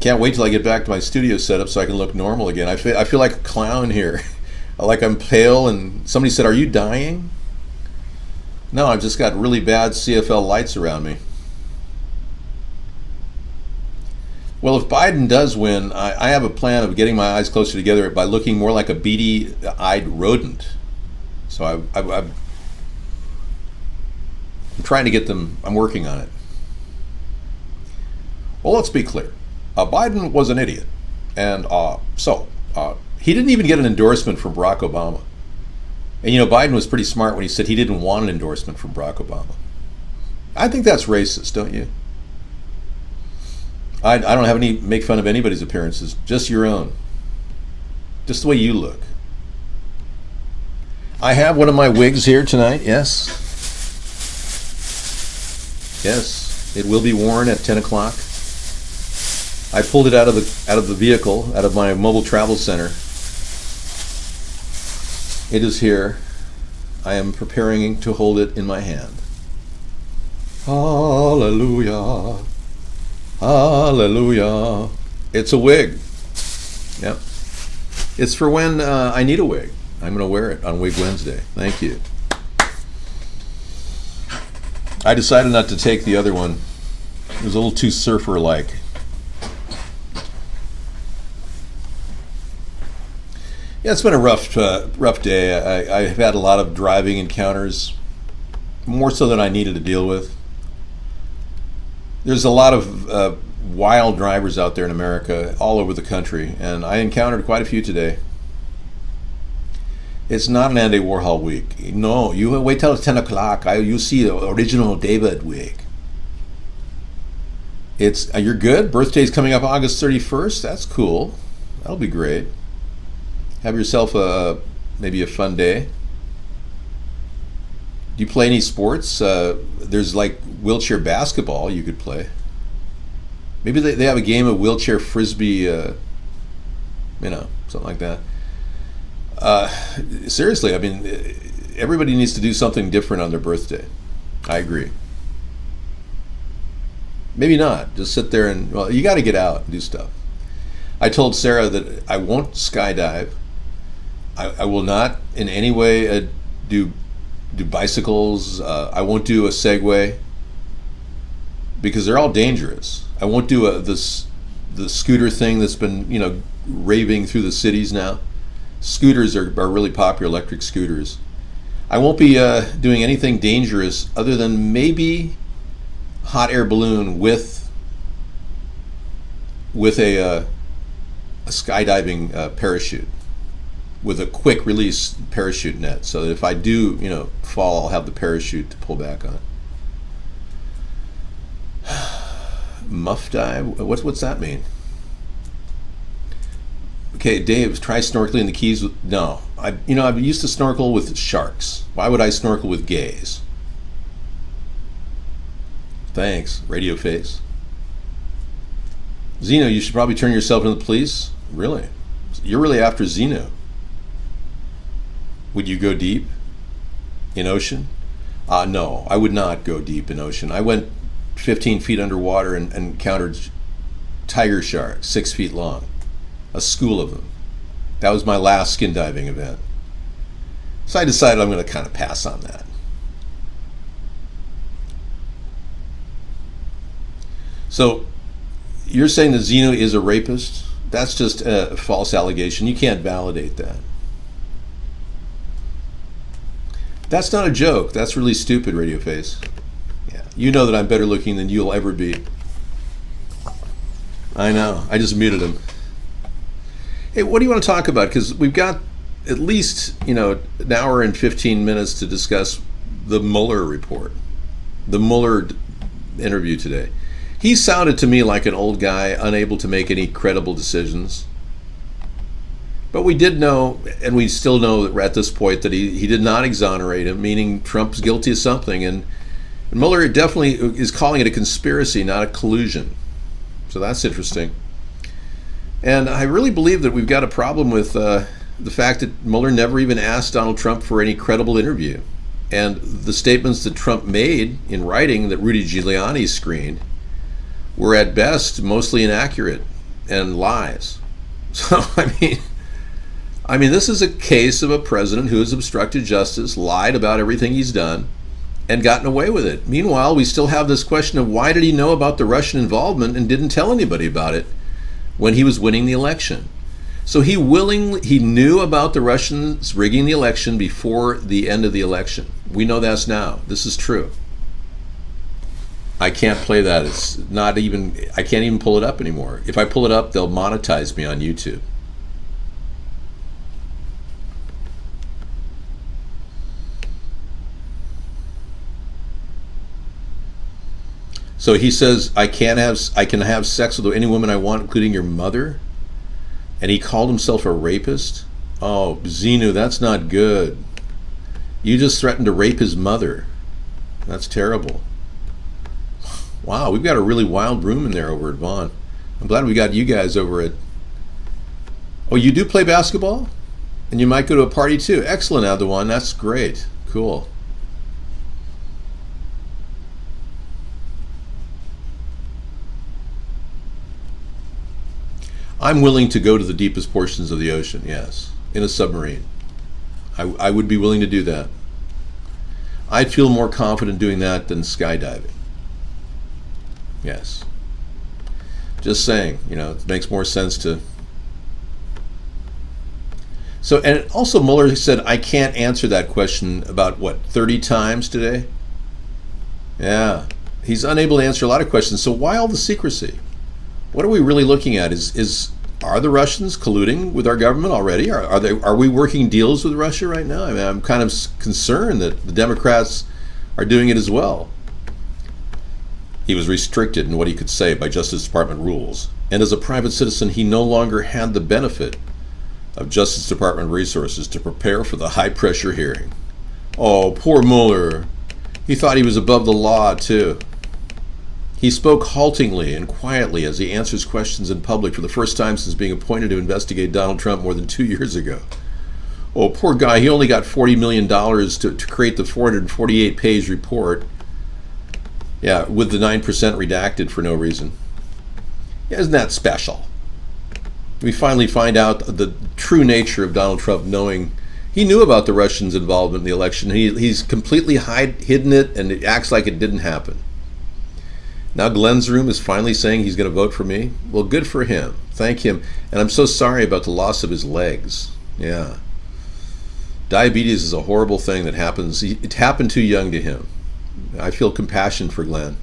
Can't wait till I get back to my studio setup so I can look normal again. I feel like a clown here. Like I'm pale, and somebody said, "Are you dying?" No, I've just got really bad CFL lights around me. Well, if Biden does win, I have a plan of getting my eyes closer together by looking more like a beady-eyed rodent. So I'm trying to get them. I'm working on it. Well, let's be clear. Biden was an idiot, and he didn't even get an endorsement from Barack Obama. And Biden was pretty smart when he said he didn't want an endorsement from Barack Obama. I think that's racist, don't you? I don't have any make fun of anybody's appearances, just your own. Just the way you look. I have one of my wigs here tonight, yes. Yes, it will be worn at 10 o'clock. I pulled it out of the vehicle, out of my mobile travel center. It is here. I am preparing to hold it in my hand. Hallelujah. Hallelujah. It's a wig. Yep. It's for when I need a wig. I'm going to wear it on Wig Wednesday. Thank you. I decided not to take the other one. It was a little too surfer-like. Yeah, it's been a rough day. I've had a lot of driving encounters, more so than I needed to deal with. There's a lot of wild drivers out there in America, all over the country, and I encountered quite a few today. It's not an Andy Warhol week. No, you wait till 10 o'clock. You see the original David wig. You're good? Birthday's coming up August 31st? That's cool. That'll be great. Have yourself maybe a fun day. Do you play any sports? There's like wheelchair basketball you could play. Maybe they have a game of wheelchair frisbee, something like that. Seriously, I mean, everybody needs to do something different on their birthday. I agree. Maybe not. Just sit there and, you got to get out and do stuff. I told Sarah that I won't skydive. I will not in any way do bicycles. I won't do a Segway because they're all dangerous. I won't do the scooter thing that's been raving through the cities now. Scooters are really popular, electric scooters. I won't be doing anything dangerous other than maybe hot air balloon with a skydiving parachute with a quick release parachute net, so that if I do fall, I'll have the parachute to pull back on. Muff dive? What's that mean? Okay, Dave, try snorkeling in the Keys. No, I used to snorkel with sharks. Why would I snorkel with gays? Thanks, Radio Face. Zeno, you should probably turn yourself into the police. Really? You're really after Zeno. Would you go deep in ocean? No, I would not go deep in ocean. I went 15 feet underwater and encountered tiger sharks 6 feet long, a school of them. That was my last skin diving event. So I decided I'm going to kind of pass on that. So you're saying that Zeno is a rapist? That's just a false allegation. You can't validate that. That's not a joke. That's really stupid, Radio Face. Yeah, you know that I'm better looking than you'll ever be. I know. I just muted him. Hey, what do you want to talk about? Because we've got at least, an hour and 15 minutes to discuss the Mueller report, the Mueller interview today. He sounded to me like an old guy, unable to make any credible decisions. But we did know, and we still know at this point, that he did not exonerate him, meaning Trump's guilty of something. And Mueller definitely is calling it a conspiracy, not a collusion. So that's interesting. And I really believe that we've got a problem with the fact that Mueller never even asked Donald Trump for any credible interview. And the statements that Trump made in writing that Rudy Giuliani screened were at best mostly inaccurate and lies. So, I mean, this is a case of a president who has obstructed justice, lied about everything he's done, and gotten away with it. Meanwhile, we still have this question of why did he know about the Russian involvement and didn't tell anybody about it when he was winning the election? So he knew about the Russians rigging the election before the end of the election. We know that's now. This is true. I can't play that. I can't even pull it up anymore. If I pull it up, they'll monetize me on YouTube. So he says, I can have sex with any woman I want, including your mother. And he called himself a rapist. Oh, Xenu, that's not good. You just threatened to rape his mother. That's terrible. Wow, we've got a really wild room in there over at Vaughn. I'm glad we got you guys over at... Oh, you do play basketball? And you might go to a party too. Excellent, Adawan. That's great. Cool. I'm willing to go to the deepest portions of the ocean, yes, in a submarine. I would be willing to do that. I'd feel more confident doing that than skydiving. Yes. Just saying, it makes more sense to... So, and also Mueller said, I can't answer that question about, 30 times today? Yeah. He's unable to answer a lot of questions. So why all the secrecy? What are we really looking at? Are the Russians colluding with our government already? Are we working deals with Russia right now? I'm kind of concerned that the Democrats are doing it as well. He was restricted in what he could say by Justice Department rules, and as a private citizen, he no longer had the benefit of Justice Department resources to prepare for the high-pressure hearing. Oh, poor Mueller. He thought he was above the law, too. He spoke haltingly and quietly as he answers questions in public for the first time since being appointed to investigate Donald Trump more than 2 years ago. Oh, poor guy. He only got $40 million to create the 448-page report. Yeah, with the 9% redacted for no reason. Yeah, isn't that special? We finally find out the true nature of Donald Trump knowing he knew about the Russians' involvement in the election. He's completely hidden it, and it acts like it didn't happen. Now Glenn's room is finally saying he's going to vote for me. Well, good for him. Thank him. And I'm so sorry about the loss of his legs. Yeah. Diabetes is a horrible thing that happens. It happened too young to him. I feel compassion for Glenn.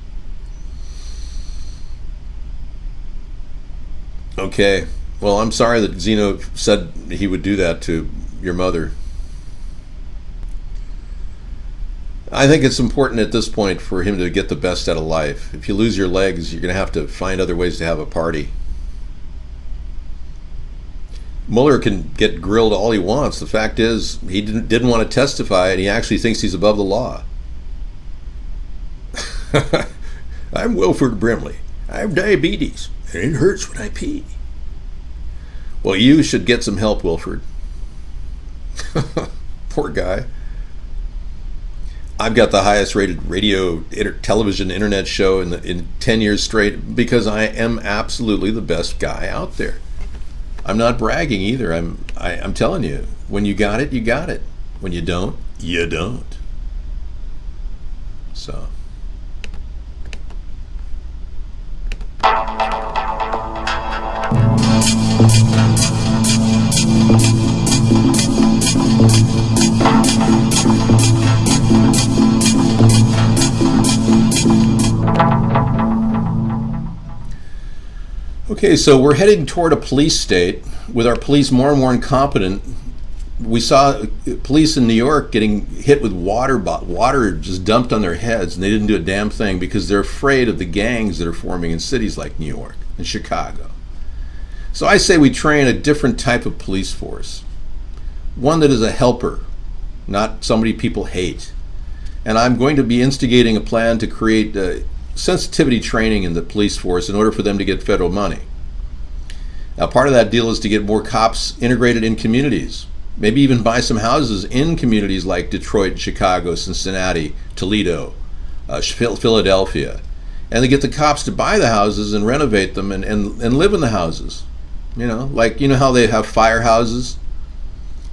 Okay. Well, I'm sorry that Zeno said he would do that to your mother. I think it's important at this point for him to get the best out of life. If you lose your legs, you're going to have to find other ways to have a party. Mueller can get grilled all he wants. The fact is, he didn't want to testify, and he actually thinks he's above the law. I'm Wilford Brimley. I have diabetes, and it hurts when I pee. Well, you should get some help, Wilford. Poor guy. I've got the highest rated radio, television, internet show in 10 years straight because I am absolutely the best guy out there. I'm not bragging either. I'm telling you, when you got it, you got it. When you don't, you don't. So. Okay, so we're heading toward a police state with our police more and more incompetent. We saw police in New York getting hit with water just dumped on their heads, and they didn't do a damn thing because they're afraid of the gangs that are forming in cities like New York and Chicago. So I say we train a different type of police force, one that is a helper, not somebody people hate. And I'm going to be instigating a plan to create sensitivity training in the police force in order for them to get federal money. Now, part of that deal is to get more cops integrated in communities, maybe even buy some houses in communities like Detroit, Chicago, Cincinnati, Toledo, Philadelphia, and to get the cops to buy the houses and renovate them and live in the houses. You know how they have firehouses?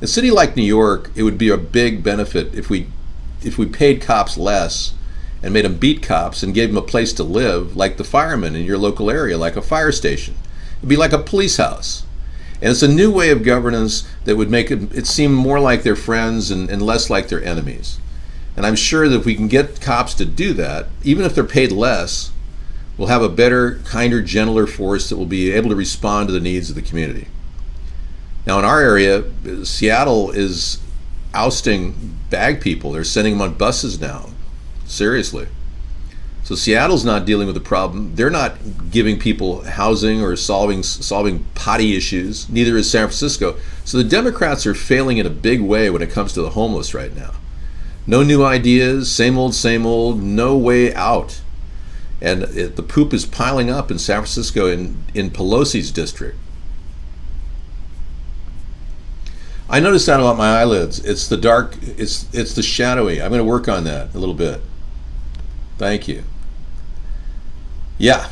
A city like New York, it would be a big benefit if we paid cops less and made them beat cops and gave them a place to live, like the firemen in your local area, like a fire station. It'd be like a police house. And it's a new way of governance that would make it seem more like their friends and less like their enemies. And I'm sure that if we can get cops to do that, even if they're paid less, we'll have a better, kinder, gentler force that will be able to respond to the needs of the community. Now in our area, Seattle is ousting bag people. They're sending them on buses now. Seriously. So Seattle's not dealing with the problem. They're not giving people housing or solving potty issues. Neither is San Francisco. So the Democrats are failing in a big way when it comes to the homeless right now. No new ideas, same old, no way out. And the poop is piling up in San Francisco in Pelosi's district. I noticed that about my eyelids. It's the dark, it's the shadowy. I'm going to work on that a little bit. Thank you. Yeah,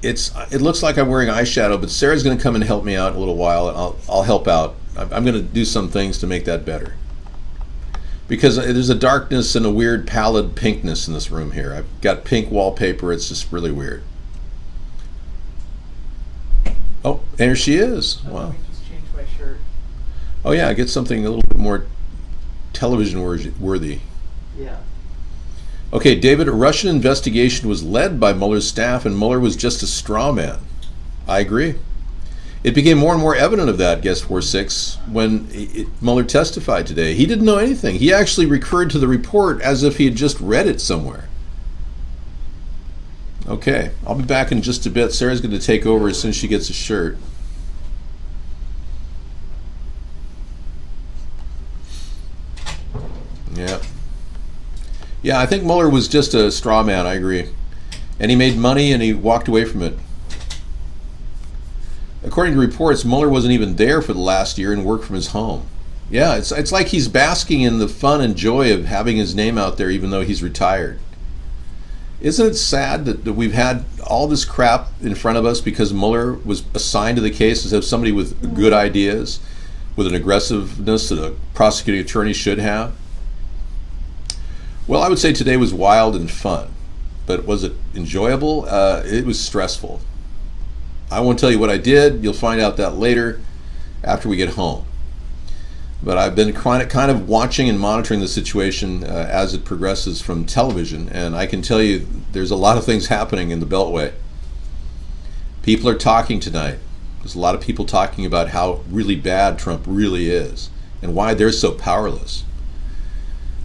it looks like I'm wearing eyeshadow, but Sarah's going to come and help me out in a little while, and I'll help out. I'm going to do some things to make that better. Because there's a darkness and a weird pallid pinkness in this room here. I've got pink wallpaper. It's just really weird. Oh, there she is. Wow. Oh yeah, get something a little bit more television worthy. Yeah. Okay, David, a Russian investigation was led by Mueller's staff, and Mueller was just a straw man. I agree. It became more and more evident of that, Guest 46, when Mueller testified today. He didn't know anything. He actually referred to the report as if he had just read it somewhere. Okay, I'll be back in just a bit. Sarah's going to take over as soon as she gets a shirt. Yeah, I think Mueller was just a straw man, I agree. And he made money and he walked away from it. According to reports, Mueller wasn't even there for the last year and worked from his home. Yeah, it's like he's basking in the fun and joy of having his name out there even though he's retired. Isn't it sad that we've had all this crap in front of us because Mueller was assigned to the case as if somebody with good ideas, with an aggressiveness that a prosecuting attorney should have? Well, I would say today was wild and fun, but was it enjoyable? It was stressful. I won't tell you what I did. You'll find out that later after we get home. But I've been kind of watching and monitoring the situation as it progresses from television, and I can tell you there's a lot of things happening in the Beltway. People are talking tonight. There's a lot of people talking about how really bad Trump really is and why they're so powerless.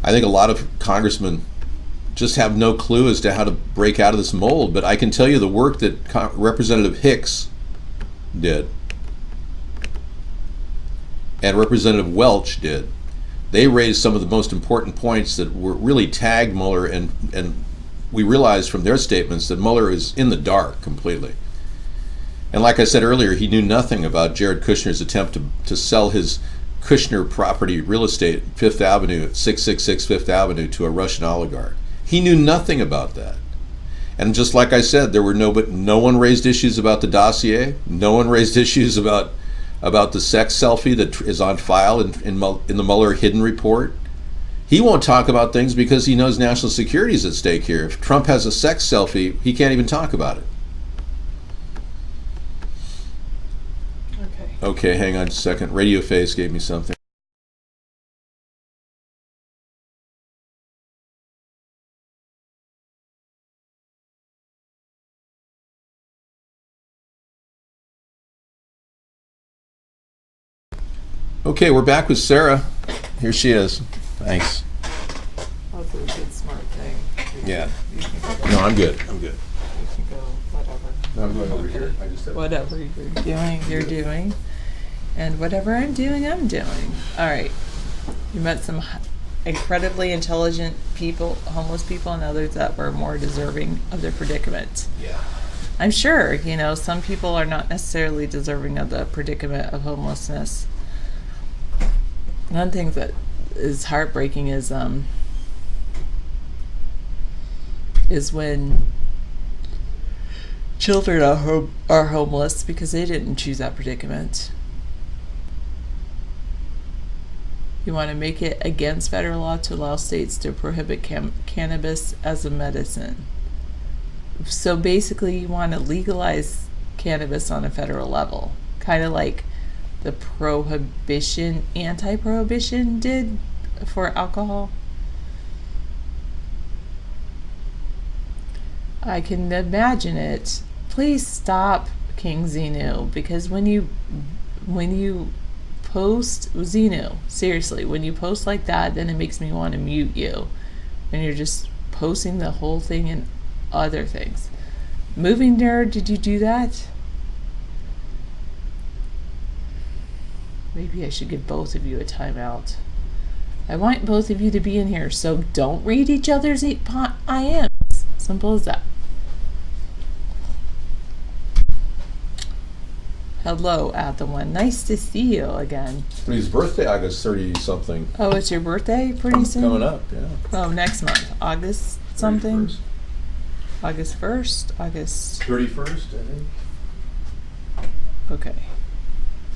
I think a lot of congressmen just have no clue as to how to break out of this mold, but I can tell you the work that Representative Hicks did and Representative Welch did. They raised some of the most important points that were really tagged Mueller, and we realized from their statements that Mueller is in the dark completely. And like I said earlier, he knew nothing about Jared Kushner's attempt to sell his Kushner property real estate, Fifth Avenue, 666 Fifth Avenue, to a Russian oligarch. He knew nothing about that. And just like I said, there were no one raised issues about the dossier. No one raised issues about the sex selfie that is on file in the Mueller hidden report. He won't talk about things because he knows national security is at stake here. If Trump has a sex selfie, he can't even talk about it. Okay, hang on a second. Radio Face gave me something. Okay, we're back with Sarah. Here she is. Thanks. That's a good smart thing. Yeah. You can go, No, I'm good. I'm good. you can go whatever. No, I'm going over here. I just have Whatever you're doing. And whatever I'm doing. All right. You met some incredibly intelligent people, homeless people, and others that were more deserving of their predicament. Yeah. I'm sure, some people are not necessarily deserving of the predicament of homelessness. One thing that is heartbreaking is when children are homeless because they didn't choose that predicament. You want to make it against federal law to allow states to prohibit cannabis as a medicine. So basically, you want to legalize cannabis on a federal level, kind of like the anti-prohibition did for alcohol. I can imagine it. Please stop, King Xenu, because when you post Xenu, seriously, when you post like that, then it makes me want to mute you. And you're just posting the whole thing and other things. Moving Nerd, did you do that? Maybe I should give both of you a timeout. I want both of you to be in here, so don't read each other's IMs. Simple as that. Hello, at the one. Nice to see you again. But his birthday, August 30-something. Oh, it's your birthday pretty soon? Coming up, yeah. Oh, next month. August something? 31st. August 1st? August... 31st, I think. Okay.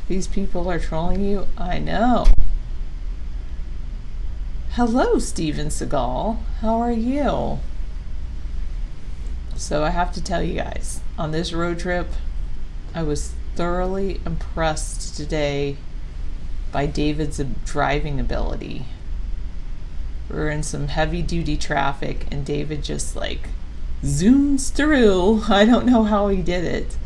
These people are trolling you? I know. Hello, Steven Seagal. How are you? So I have to tell you guys, on this road trip, I was thoroughly impressed today by David's driving ability. We were in some heavy-duty traffic, and David just zooms through. I don't know how he did it,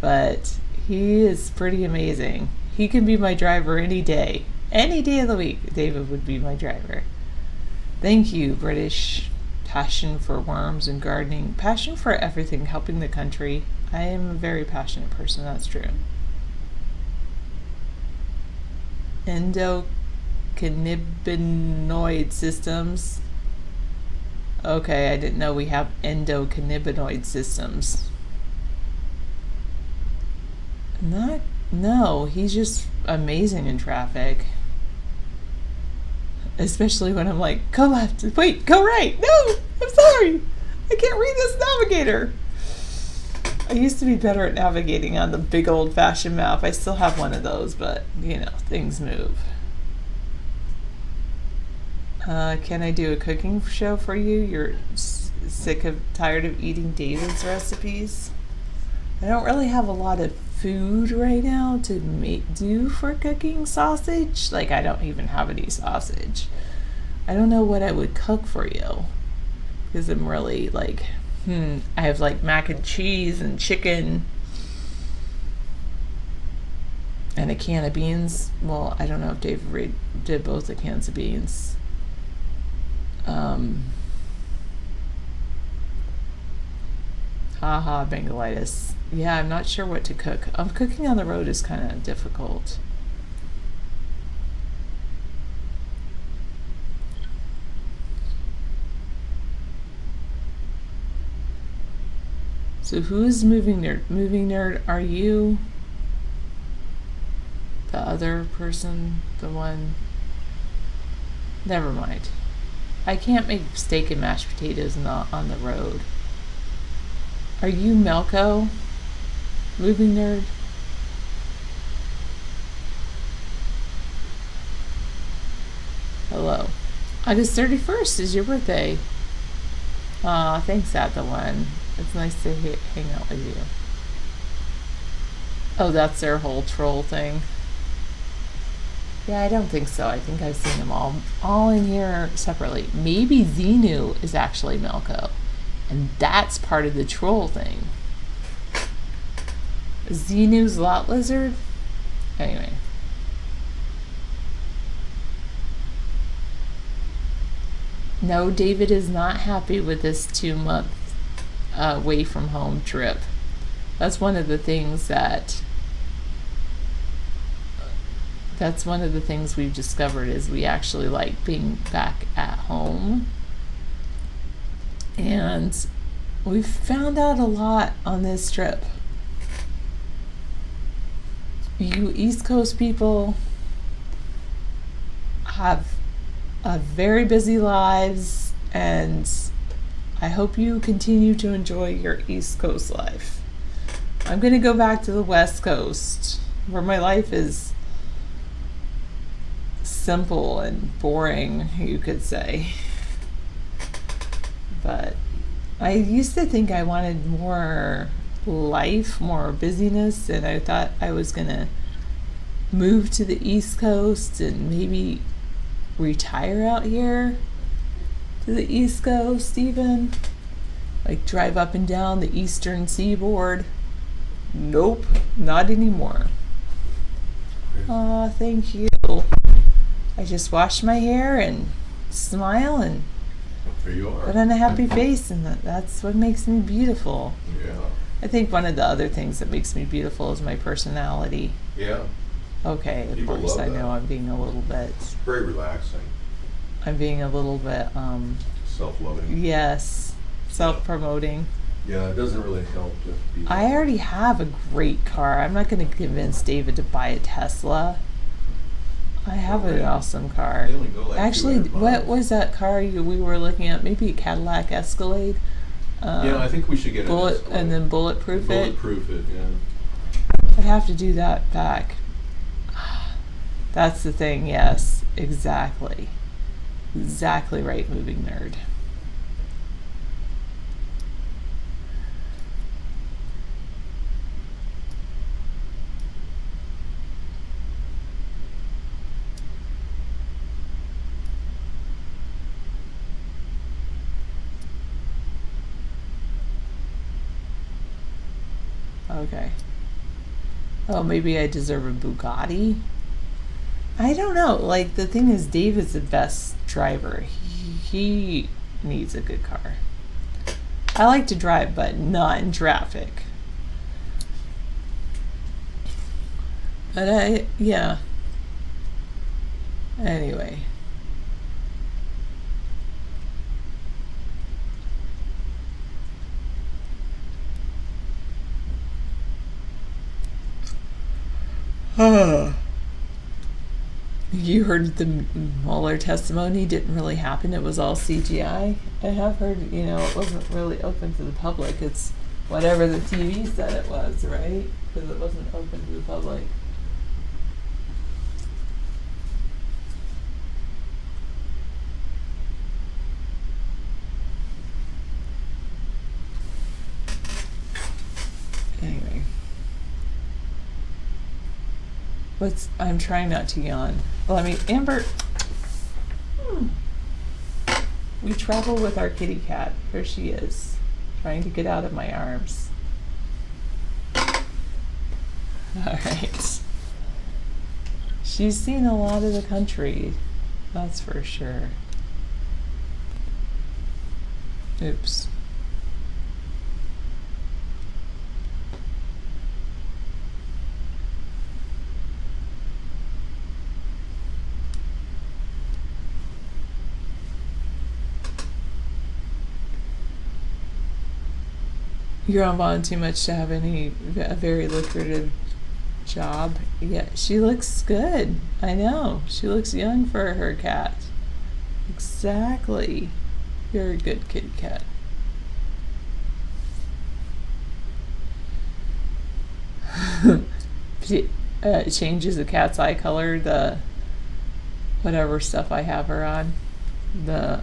but he is pretty amazing. He can be my driver any day. Any day of the week, David would be my driver. Thank you, British. Passion for worms and gardening. Passion for everything, helping the country. I am a very passionate person, that's true. Endocannabinoid systems. Okay, I didn't know we have endocannabinoid systems. No, he's just amazing in traffic. Especially when I'm like, go left, wait, go right. No, I'm sorry. I can't read this navigator. I used to be better at navigating on the big old fashioned map. I still have one of those, but things move. Can I do a cooking show for you? You're tired of eating David's recipes? I don't really have a lot of food right now to do for cooking sausage. I don't even have any sausage. I don't know what I would cook for you, because I'm really I have mac and cheese and chicken and a can of beans. Well, I don't know if Dave did both the cans of beans. Haha, Bengalitis. Yeah, I'm not sure what to cook. Cooking on the road is kind of difficult. So who is Moving Nerd? Moving Nerd, are you? The other person, the one. Never mind. I can't make steak and mashed potatoes on the road. Are you Melco? Moving nerd? Hello. August 31st is your birthday. Aw, thanks, at the one. It's nice to hang out with you. Oh, that's their whole troll thing. Yeah, I don't think so. I think I've seen them all in here separately. Maybe Xenu is actually Melco, and that's part of the troll thing. Xenu's lot lizard? Anyway. No, David is not happy with this 2-month away from home trip. That's one of the things we've discovered is we actually like being back at home. And we've found out a lot on this trip. You East Coast people have very busy lives, and I hope you continue to enjoy your East Coast life. I'm going to go back to the West Coast, where my life is simple and boring, you could say. But I used to think I wanted more life, more busyness, and I thought I was going to move to the East Coast and maybe retire out here to the East Coast even. Like drive up and down the eastern seaboard. Nope, not anymore. Aw, thank you. I just wash my hair and smile and There you are. put on a happy face, and that's what makes me beautiful. Yeah. I think one of the other things that makes me beautiful is my personality. Yeah. Okay, of People course, love I know that. I'm being a little bit, It's very relaxing. Self-loving. yes, self-promoting. Yeah, it doesn't really help to be. I already have a great car. I'm not going to convince David to buy a Tesla. I have an Okay. awesome car. They only go like Actually, 200 what miles. was that car we were looking at? Maybe a Cadillac Escalade. Yeah, I think we should get bullet an Escalade. and then bulletproof it. Bulletproof it, yeah. I'd have to do that back. That's the thing. Yes, exactly. Exactly right, moving nerd. Okay. Oh, maybe I deserve a Bugatti? I don't know. Like, the thing is, Dave is the best driver. He needs a good car. I like to drive, but not in traffic. But yeah. Anyway. You heard the Mueller testimony didn't really happen. It was all CGI. I have heard, it wasn't really open to the public. It's whatever the TV said it was, right? Because it wasn't open to the public. Anyway. I'm trying not to yawn. Well, Amber, we travel with our kitty cat. Here she is, trying to get out of my arms. All right. She's seen a lot of the country, that's for sure. Oops. You're on bond too much to have a very lucrative job Yeah, she looks good. I know. She looks young for her cat. Exactly. You're a good kitty cat. It changes the cat's eye color, the whatever stuff I have her on. The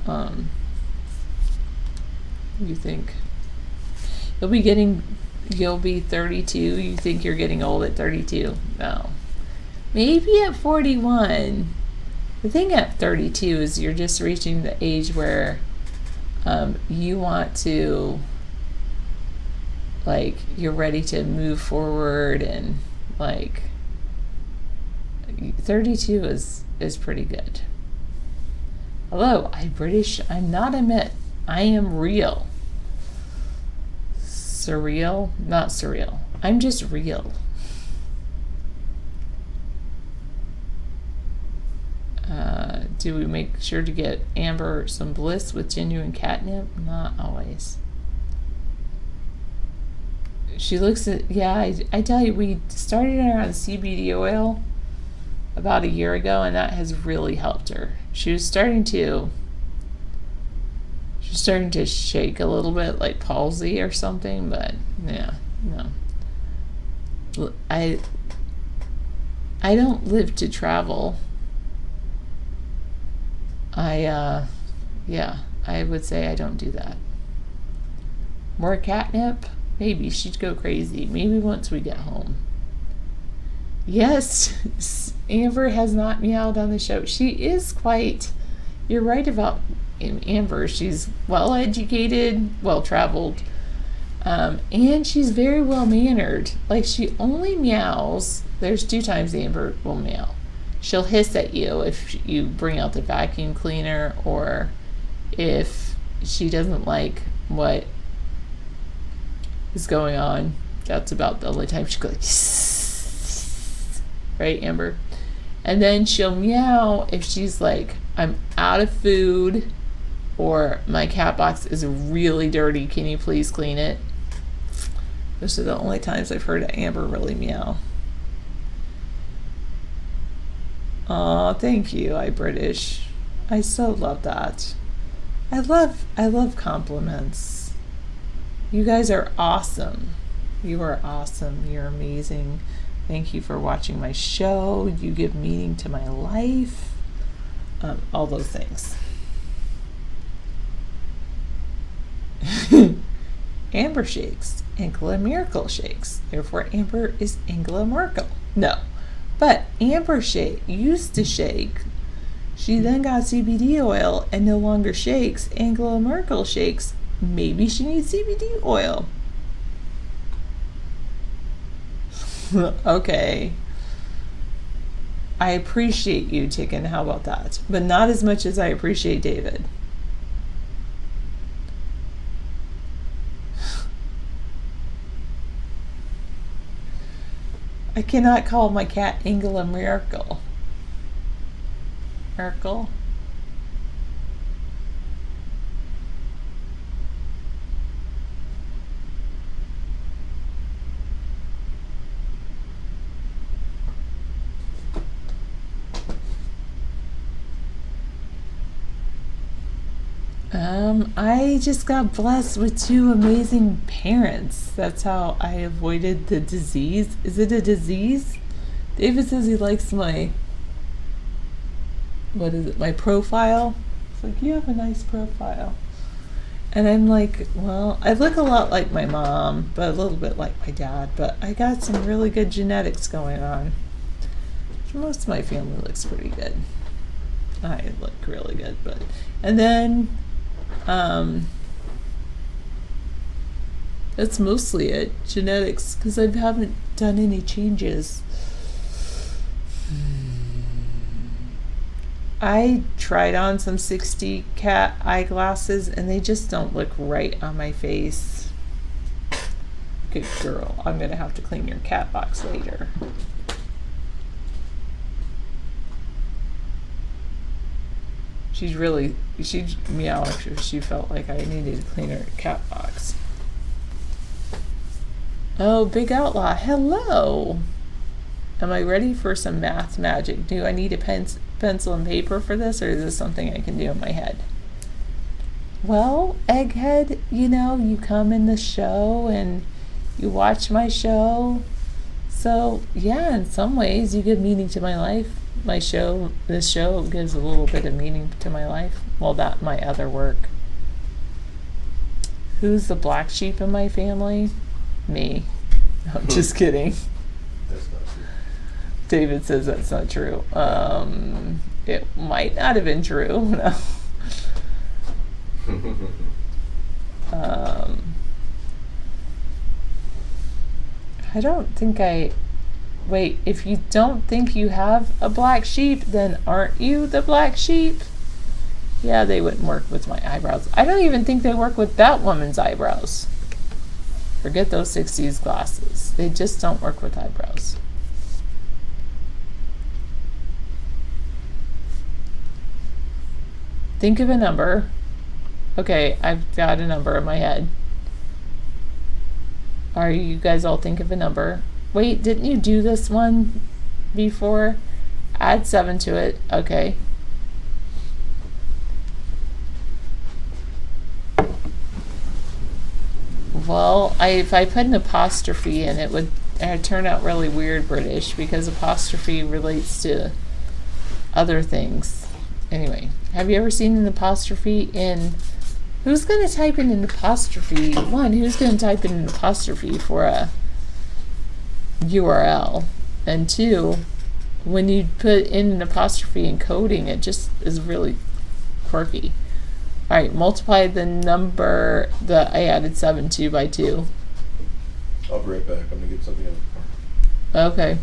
you think you'll be 32. You think you're getting old at 32? No. Maybe at 41. The thing at 32 is you're just reaching the age where you want to, like, you're ready to move forward, and like 32 is pretty good. Hello, I'm British. I'm not a myth. I am real. Surreal? Not surreal. I'm just real. Do we make sure to get Amber some bliss with genuine catnip? Not always. She looks at, yeah, I tell you, we started her on CBD oil about a year ago, and that has really helped her. She was starting to shake a little bit, like palsy or something, but yeah, no. I don't live to travel. I would say I don't do that. More catnip? Maybe she'd go crazy. Maybe once we get home. Yes, Amber has not meowed on the show. She is quite, you're right about Amber. She's well educated, well traveled, and she's very well mannered. Like, she only meows. There's 2 times Amber will meow. She'll hiss at you if you bring out the vacuum cleaner, or if she doesn't like what is going on. That's about the only time she goes, right, Amber? And then she'll meow if she's like, I'm out of food, or my cat box is really dirty, can you please clean it? Those are the only times I've heard Amber really meow. Aw, thank you, I'm British. I so love that. I love compliments. You guys are awesome. You are awesome. You're amazing. Thank you for watching my show. You give meaning to my life. All those things. Amber shakes. Angela Merkel shakes. Therefore, Amber is Angela Merkel. No. But Amber used to shake. She then got CBD oil and no longer shakes. Angela Merkel shakes. Maybe she needs CBD oil. Okay. I appreciate you, Chicken. How about that? But not as much as I appreciate David. I cannot call my cat Angela Merkel. Merkel? I just got blessed with 2 amazing parents. That's how I avoided the disease. Is it a disease? David says he likes my, what is it, my profile. It's like, you have a nice profile. And I'm like, well, I look a lot like my mom, but a little bit like my dad. But I got some really good genetics going on. Most of my family looks pretty good. I look really good, but, and then, that's mostly it, genetics, because I haven't done any changes. I tried on some 60 cat eyeglasses and they just don't look right on my face. Good girl, I'm gonna have to clean your cat box later. She'd meow if she felt like I needed to clean her cat box. Oh, Big Outlaw, hello. Am I ready for some math magic? Do I need a pencil and paper for this, or is this something I can do in my head? Well, Egghead, you come in the show and you watch my show. So, yeah, in some ways you give meaning to my life. This show gives a little bit of meaning to my life. Well, that my other work. Who's the black sheep in my family? Me. I'm just kidding. That's not true. David says that's not true. It might not have been true. No. I don't think wait, if you don't think you have a black sheep, then aren't you the black sheep? Yeah, they wouldn't work with my eyebrows. I don't even think they work with that woman's eyebrows. Forget those 60s glasses. They just don't work with eyebrows. Think of a number. Okay, I've got a number in my head. Are you guys all think of a number? Wait, didn't you do this one before? Add 7 to it. Okay. Well, if I put an apostrophe in, it would turn out really weird British, because apostrophe relates to other things. Anyway, have you ever seen an apostrophe in... Who's going to type in an apostrophe? One, who's going to type in an apostrophe for a URL? And two, when you put in an apostrophe in coding, it just is really quirky. All right, multiply the number that I added 7 to by 2. I'll be right back. I'm going to get something out of the car. Okay.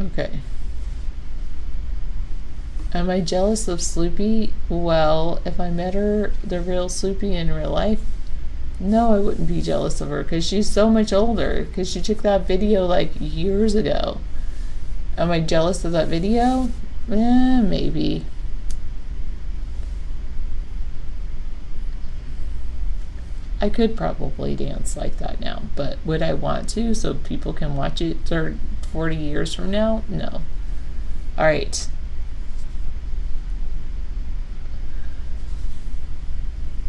Okay. Am I jealous of Sloopy? Well, if I met her, the real Sloopy, in real life, no, I wouldn't be jealous of her, because she's so much older, because she took that video like years ago. Am I jealous of that video? Maybe. I could probably dance like that now, but would I want to so people can watch it 40 years from now? No. All right.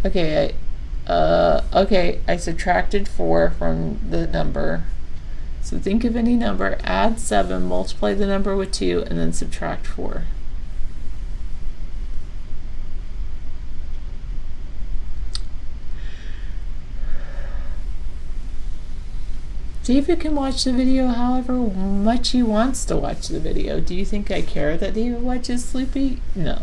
Okay, I subtracted 4 from the number. So think of any number, add 7, multiply the number with 2, and then subtract 4. David can watch the video however much he wants to watch the video. Do you think I care that David watches Sloopy? No.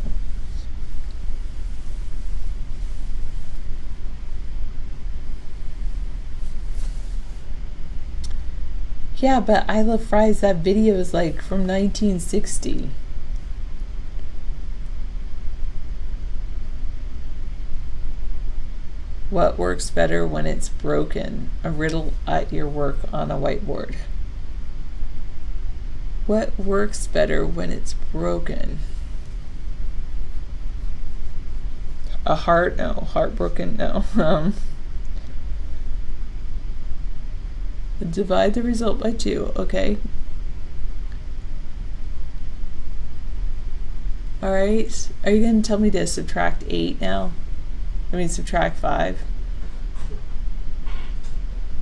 Yeah, but I Love Fries, that video is like from 1960. What works better when it's broken? A riddle at your work on a whiteboard. What works better when it's broken? A heart? No. Heartbroken? No. Divide the result by 2. Okay. Alright. Are you going to tell me to subtract 8 now? I mean, subtract 5.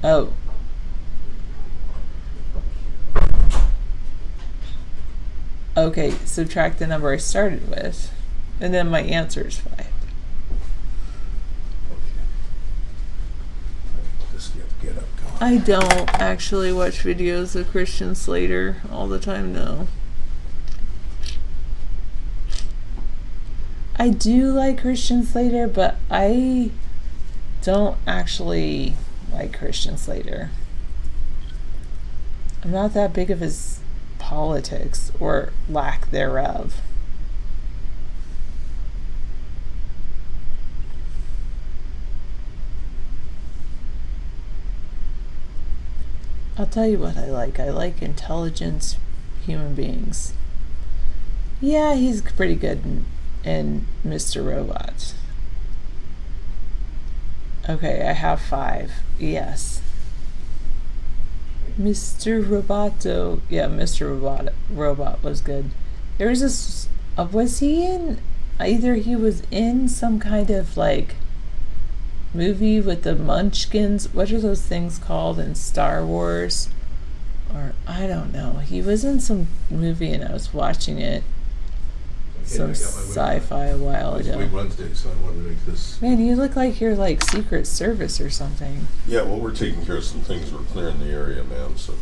Oh. Okay, subtract the number I started with. And then my answer is 5. I don't actually watch videos of Christian Slater all the time, no. I do like Christian Slater, but I don't actually like Christian Slater. I'm not that big of his politics or lack thereof. I'll tell you what I like. I like intelligent human beings. Yeah, he's pretty good in Mr. Robot. Okay, I have 5. Yes. Mr. Roboto. Yeah, Mr. Robot was good. There was this. Was he in? Either he was in some kind of like movie with the Munchkins. What are those things called in Star Wars? Or I don't know. He was in some movie and I was watching it. Some sci-fi a while ago. It's Week Wednesday, so I wanted to make this. Man, you look like you're like Secret Service or something. Yeah, well, we're taking care of some things. We're clearing the area, ma'am. So.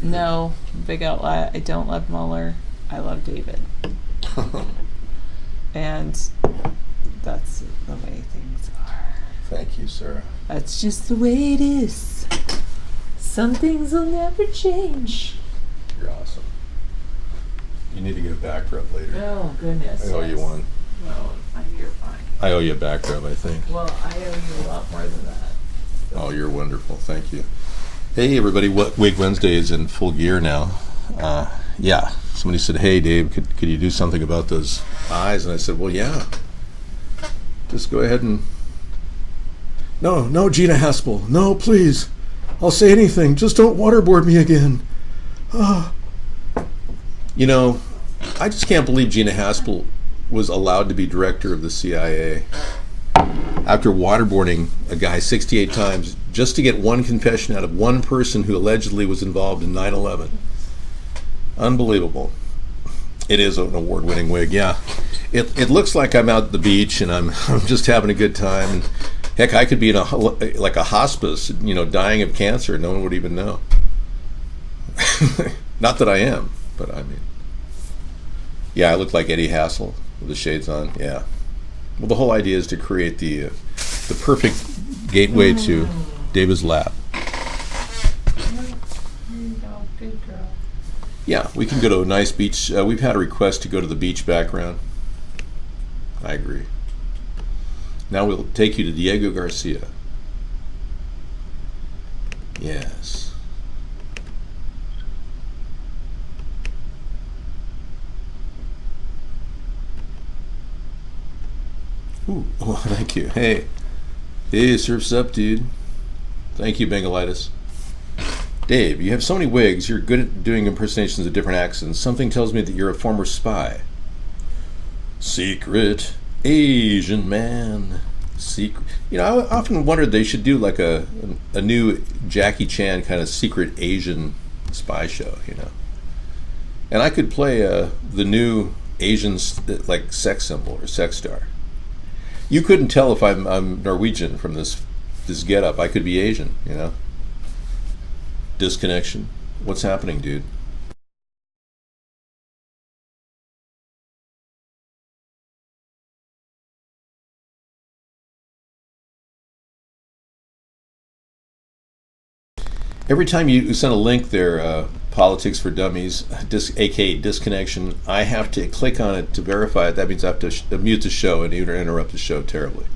No, big out loud. I don't love Mueller. I love David. And that's the way things are. Thank you, Sarah. That's just the way it is. Some things will never change. You're awesome. You need to get a back rub later. Oh, goodness. I owe you one. No, you're fine. I owe you a back rub, I think. Well, I owe you a lot more than that. Oh, you're wonderful. Thank you. Hey, everybody. Wig Wednesday is in full gear now. Yeah. Somebody said, hey, Dave, could you do something about those eyes? And I said, well, yeah. Just go ahead and... No, Gina Haspel. No, please. I'll say anything. Just don't waterboard me again. You know, I just can't believe Gina Haspel was allowed to be director of the CIA after waterboarding a guy 68 times just to get one confession out of one person who allegedly was involved in 9/11. Unbelievable. It is an award-winning wig, yeah. It looks like I'm out at the beach and I'm just having a good time. And heck, I could be in a hospice, dying of cancer. No one would even know. Not that I am, but I mean. Yeah, I look like Eddie Hassel with the shades on. Yeah. Well, the whole idea is to create the perfect gateway to David's lap. Good girl. Yeah, we can go to a nice beach. We've had a request to go to the beach background. I agree. Now we'll take you to Diego Garcia. Yes. Ooh, oh, thank you. Hey, surf's up, dude. Thank you, Bengalitis. Dave, you have so many wigs. You're good at doing impersonations of different accents. Something tells me that you're a former spy. Secret Asian man. Secret. I often wondered they should do like a new Jackie Chan kind of secret Asian spy show. And I could play the new Asian like sex symbol or sex star. You couldn't tell if I'm Norwegian from this getup. I could be Asian. Disconnection. What's happening, dude? Every time you send a link there, Politics for Dummies, aka Disconnection, I have to click on it to verify it. That means I have to mute the show and interrupt the show terribly.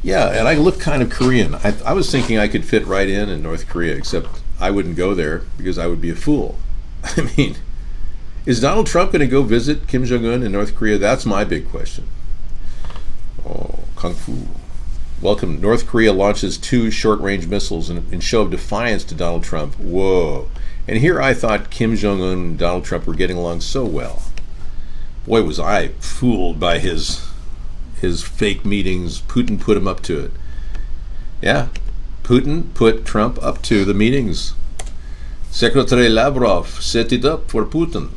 Yeah, and I look kind of Korean. I was thinking I could fit right in North Korea, except I wouldn't go there because I would be a fool. I mean, is Donald Trump going to go visit Kim Jong-un in North Korea? That's my big question. Oh, Kung Fu. Welcome. North Korea launches 2 short-range missiles in show of defiance to Donald Trump. Whoa. And here I thought Kim Jong-un and Donald Trump were getting along so well. Boy, was I fooled by his fake meetings. Putin put him up to it. Yeah, Putin put Trump up to the meetings. Secretary Lavrov set it up for Putin.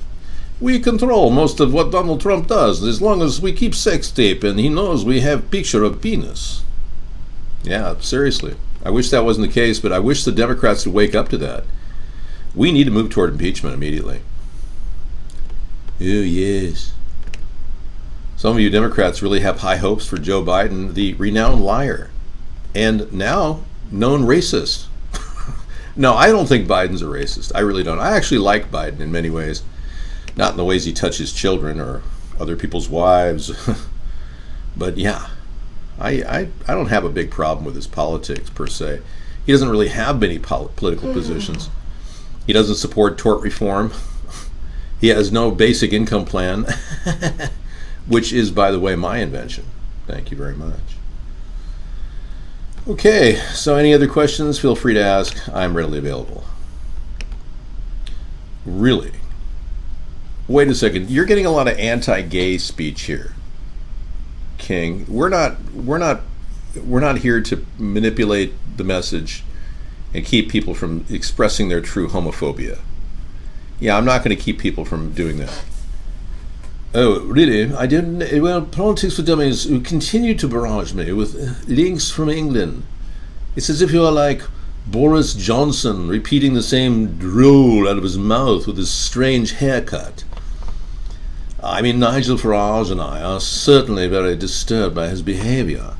We control most of what Donald Trump does as long as we keep sex tape and he knows we have picture of penis. Yeah, seriously. I wish that wasn't the case, but I wish the Democrats would wake up to that. We need to move toward impeachment immediately. Oh, yes. Some of you Democrats really have high hopes for Joe Biden, the renowned liar, and now known racist. No, I don't think Biden's a racist. I really don't. I actually like Biden in many ways. Not in the ways he touches children or other people's wives. But yeah, I don't have a big problem with his politics per se. He doesn't really have many political positions. He doesn't support tort reform. He has no basic income plan, which is, by the way, my invention. Thank you very much. Okay, so any other questions, feel free to ask. I'm readily available. Really? Wait a second. You're getting a lot of anti-gay speech here, King. We're not here to manipulate the message and keep people from expressing their true homophobia. Yeah, I'm not going to keep people from doing that. Oh, really? I didn't. Well, Politics for Dummies continue to barrage me with links from England. It's as if you are like Boris Johnson repeating the same drool out of his mouth with his strange haircut. I mean, Nigel Farage and I are certainly very disturbed by his behavior.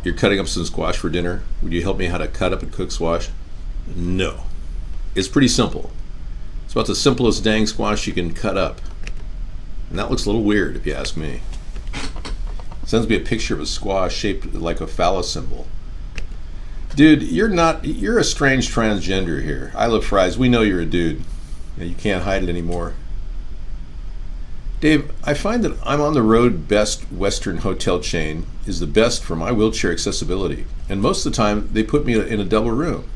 You're cutting up some squash for dinner. Would you help me how to cut up and cook squash? No. It's pretty simple. It's about the simplest dang squash you can cut up. And that looks a little weird, if you ask me. It sends me a picture of a squash shaped like a phallus symbol. Dude, you're a strange transgender here. I love fries. We know you're a dude. You can't hide it anymore. Dave, I find that I'm on the road Best Western hotel chain is the best for my wheelchair accessibility. And most of the time, they put me in a double room.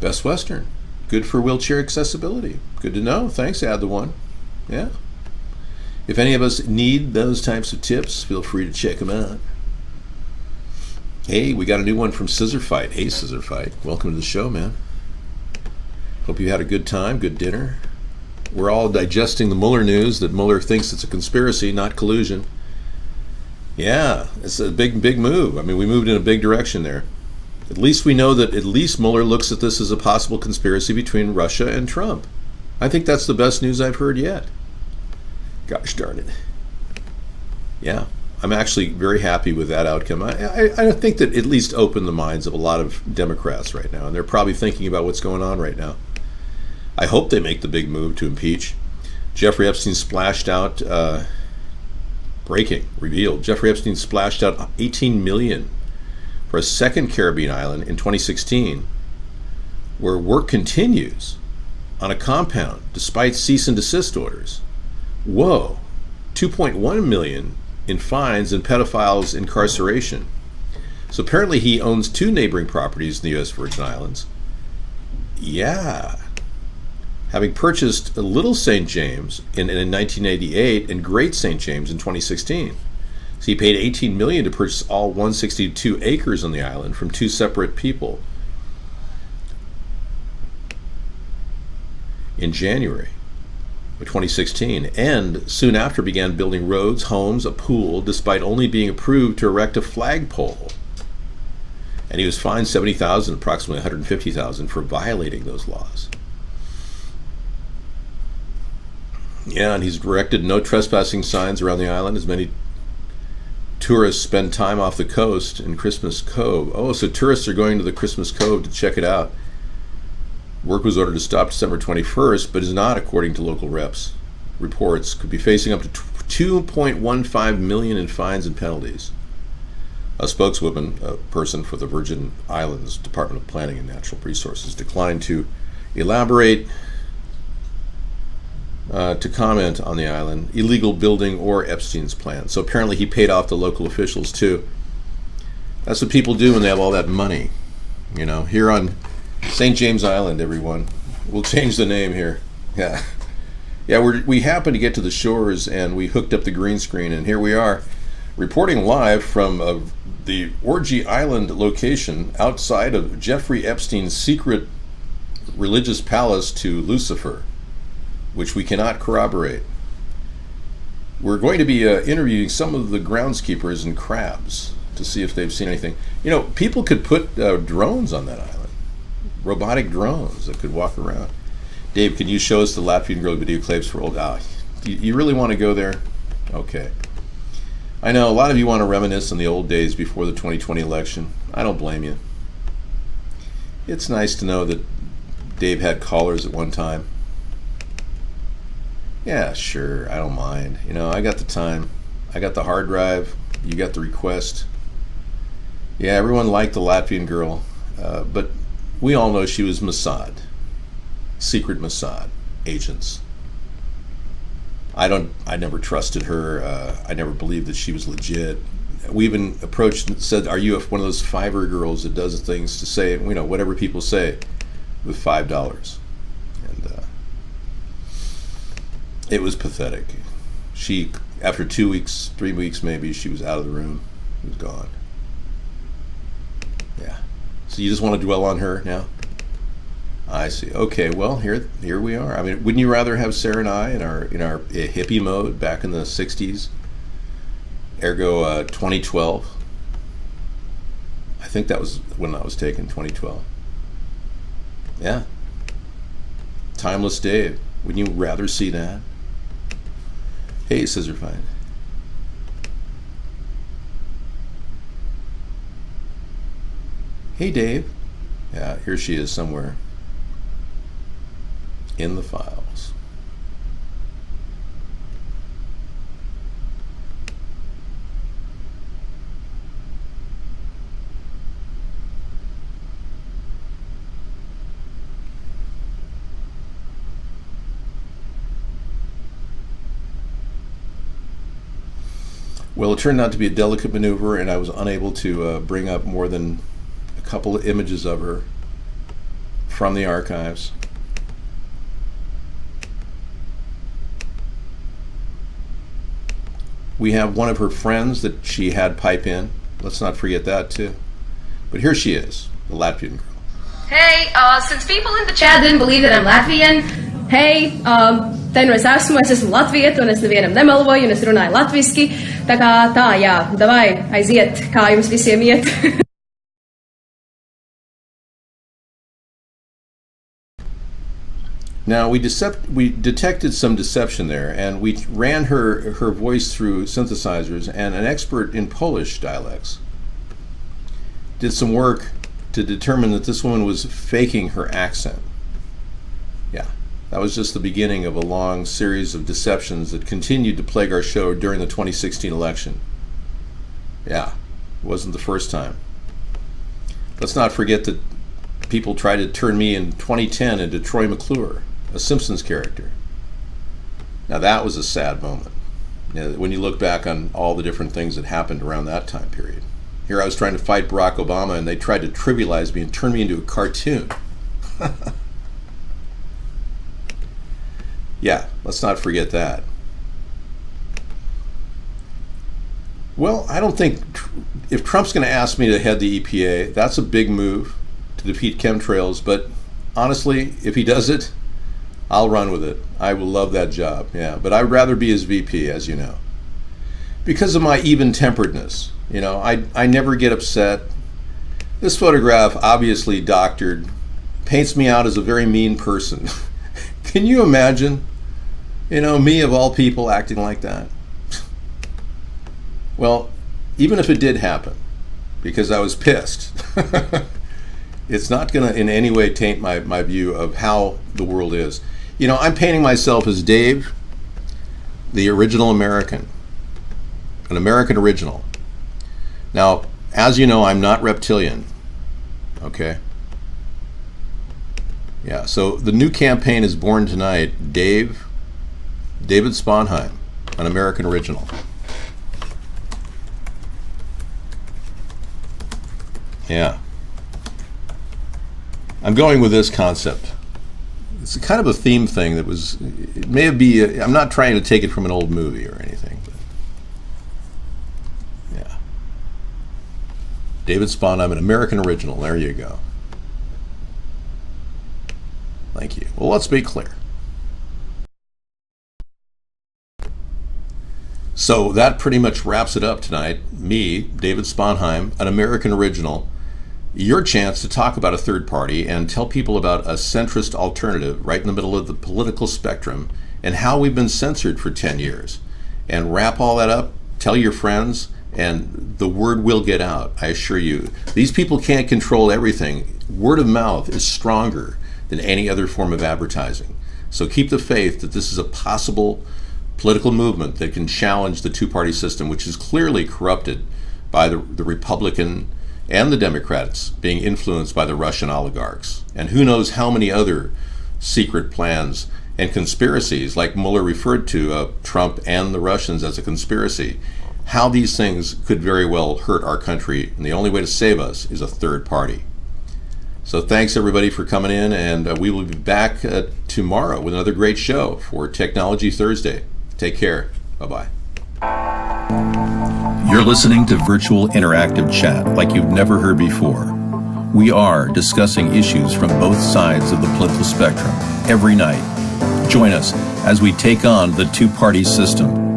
Best Western. Good for wheelchair accessibility. Good to know. Thanks, add the one. Yeah. If any of us need those types of tips, feel free to check them out. Hey, we got a new one from Scissor Fight. Hey, Scissor Fight. Welcome to the show, man. Hope you had a good time, good dinner. We're all digesting the Mueller news that Mueller thinks it's a conspiracy, not collusion. Yeah, it's a big move. I mean, we moved in a big direction there. At least we know that at least Mueller looks at this as a possible conspiracy between Russia and Trump. I think that's the best news I've heard yet. Gosh darn it. Yeah, I'm actually very happy with that outcome. I think that at least opened the minds of a lot of Democrats right now, and they're probably thinking about what's going on right now. I hope they make the big move to impeach. Jeffrey Epstein splashed out, revealed, Jeffrey Epstein splashed out $18 million for a second Caribbean island in 2016, where work continues on a compound despite cease and desist orders. Whoa, 2.1 million in fines and pedophiles incarceration. So apparently he owns 2 neighboring properties in the U.S. Virgin Islands. Yeah. Having purchased a Little St. James in 1988 and Great St. James in 2016. So he paid $18 million to purchase all 162 acres on the island from 2 separate people in January of 2016, and soon after began building roads, homes, a pool, despite only being approved to erect a flagpole. And he was fined $70,000, approximately $150,000 for violating those laws. Yeah, and he's erected no trespassing signs around the island as many tourists spend time off the coast in Christmas Cove. Oh, so tourists are going to the Christmas Cove to check it out. Work was ordered to stop December 21st, but is not, according to local reps. Reports could be facing up to $2.15 million in fines and penalties. A spokeswoman, a person for the Virgin Islands Department of Planning and Natural Resources, declined to elaborate to comment on the island, illegal building, or Epstein's plan. So apparently he paid off the local officials too. That's what people do when they have all that money. You know, here on St. James Island, everyone. We'll change the name here. Yeah. Yeah, we happened to get to the shores and we hooked up the green screen, and here we are reporting live from the Orgy Island location outside of Jeffrey Epstein's secret religious palace to Lucifer, which we cannot corroborate. We're going to be interviewing some of the groundskeepers and crabs to see if they've seen anything. You know, people could put drones on that island, robotic drones that could walk around. Dave, can you show us the Latvian girl video clips for old? You really want to go there? Okay. I know a lot of you want to reminisce on the old days before the 2020 election. I don't blame you. It's nice to know that Dave had callers at one time. Yeah, sure, I don't mind. You know, I got the time. I got the hard drive. You got the request. Yeah, everyone liked the Latvian girl, but we all know she was Mossad. Secret Mossad agents. I never trusted her. I never believed that she was legit. We even approached and said, are you one of those Fiverr girls that does things to say, you know, whatever people say with $5? And it was pathetic. She, after 2 weeks, 3 weeks maybe, she was out of the room. She was gone. Yeah. So you just want to dwell on her now? I see. Okay, well, here we are. I mean, wouldn't you rather have Sarah and I in our hippie mode back in the 60s? Ergo 2012. I think that was when I was taken, 2012. Yeah. Timeless Dave. Wouldn't you rather see that? Hey, Scissorfind. Hey, Dave. Yeah, here she is somewhere in the files. Well, it turned out to be a delicate maneuver, and I was unable to bring up more than a couple of images of her from the archives. We have one of her friends that she had pipe in. Let's not forget that too. But here she is, the Latvian girl. Hey, since people in the chat didn't believe that I'm Latvian, hey, te nu es esmu latvieta, un es nevienam nemeloju, un es runāju latviski, tā, jā, davai, aiziet, kā jums visiem iet. Now we detected some deception there, and we ran her voice through synthesizers, and an expert in Polish dialects did some work to determine that this woman was faking her accent. Yeah, that was just the beginning of a long series of deceptions that continued to plague our show during the 2016 election. Yeah, it wasn't the first time. Let's not forget that people tried to turn me in 2010 into Troy McClure, a Simpsons character. Now that was a sad moment, you know, when you look back on all the different things that happened around that time period. Here I was trying to fight Barack Obama, and they tried to trivialize me and turn me into a cartoon. Yeah, let's not forget that. Well, I don't think, if Trump's going to ask me to head the EPA, that's a big move to defeat chemtrails, but honestly, if he does it, I'll run with it. I will love that job, yeah. But I'd rather be his VP, as you know. Because of my even-temperedness. You know, I never get upset. This photograph, obviously doctored, paints me out as a very mean person. Can you imagine, you know, me of all people acting like that? Well, even if it did happen, because I was pissed, it's not going to in any way taint my view of how the world is. You know, I'm painting myself as Dave, the original American, an American original. Now, as you know, I'm not reptilian, okay? Yeah, so the new campaign is born tonight, David Sponheim, an American original. Yeah. I'm going with this concept. It's kind of a theme thing that was, it may be, I'm not trying to take it from an old movie or anything, but yeah. David Sponheim, an American original, there you go. Thank you. Well, let's be clear. So that pretty much wraps it up tonight. Me, David Sponheim, an American original, your chance to talk about a third party and tell people about a centrist alternative right in the middle of the political spectrum and how we've been censored for 10 years. And wrap all that up, tell your friends, And the word will get out, I assure you. These people can't control everything. Word of mouth is stronger than any other form of advertising. So keep the faith that this is a possible political movement that can challenge the two-party system, which is clearly corrupted by the Republican and the Democrats being influenced by the Russian oligarchs. And who knows how many other secret plans and conspiracies, like Mueller referred to Trump and the Russians as a conspiracy, how these things could very well hurt our country. And the only way to save us is a third party. So thanks everybody for coming in, and we will be back tomorrow with another great show for Technology Thursday. Take care. Bye-bye. You're listening to virtual interactive chat like you've never heard before. We are discussing issues from both sides of the political spectrum every night. Join us as we take on the two-party system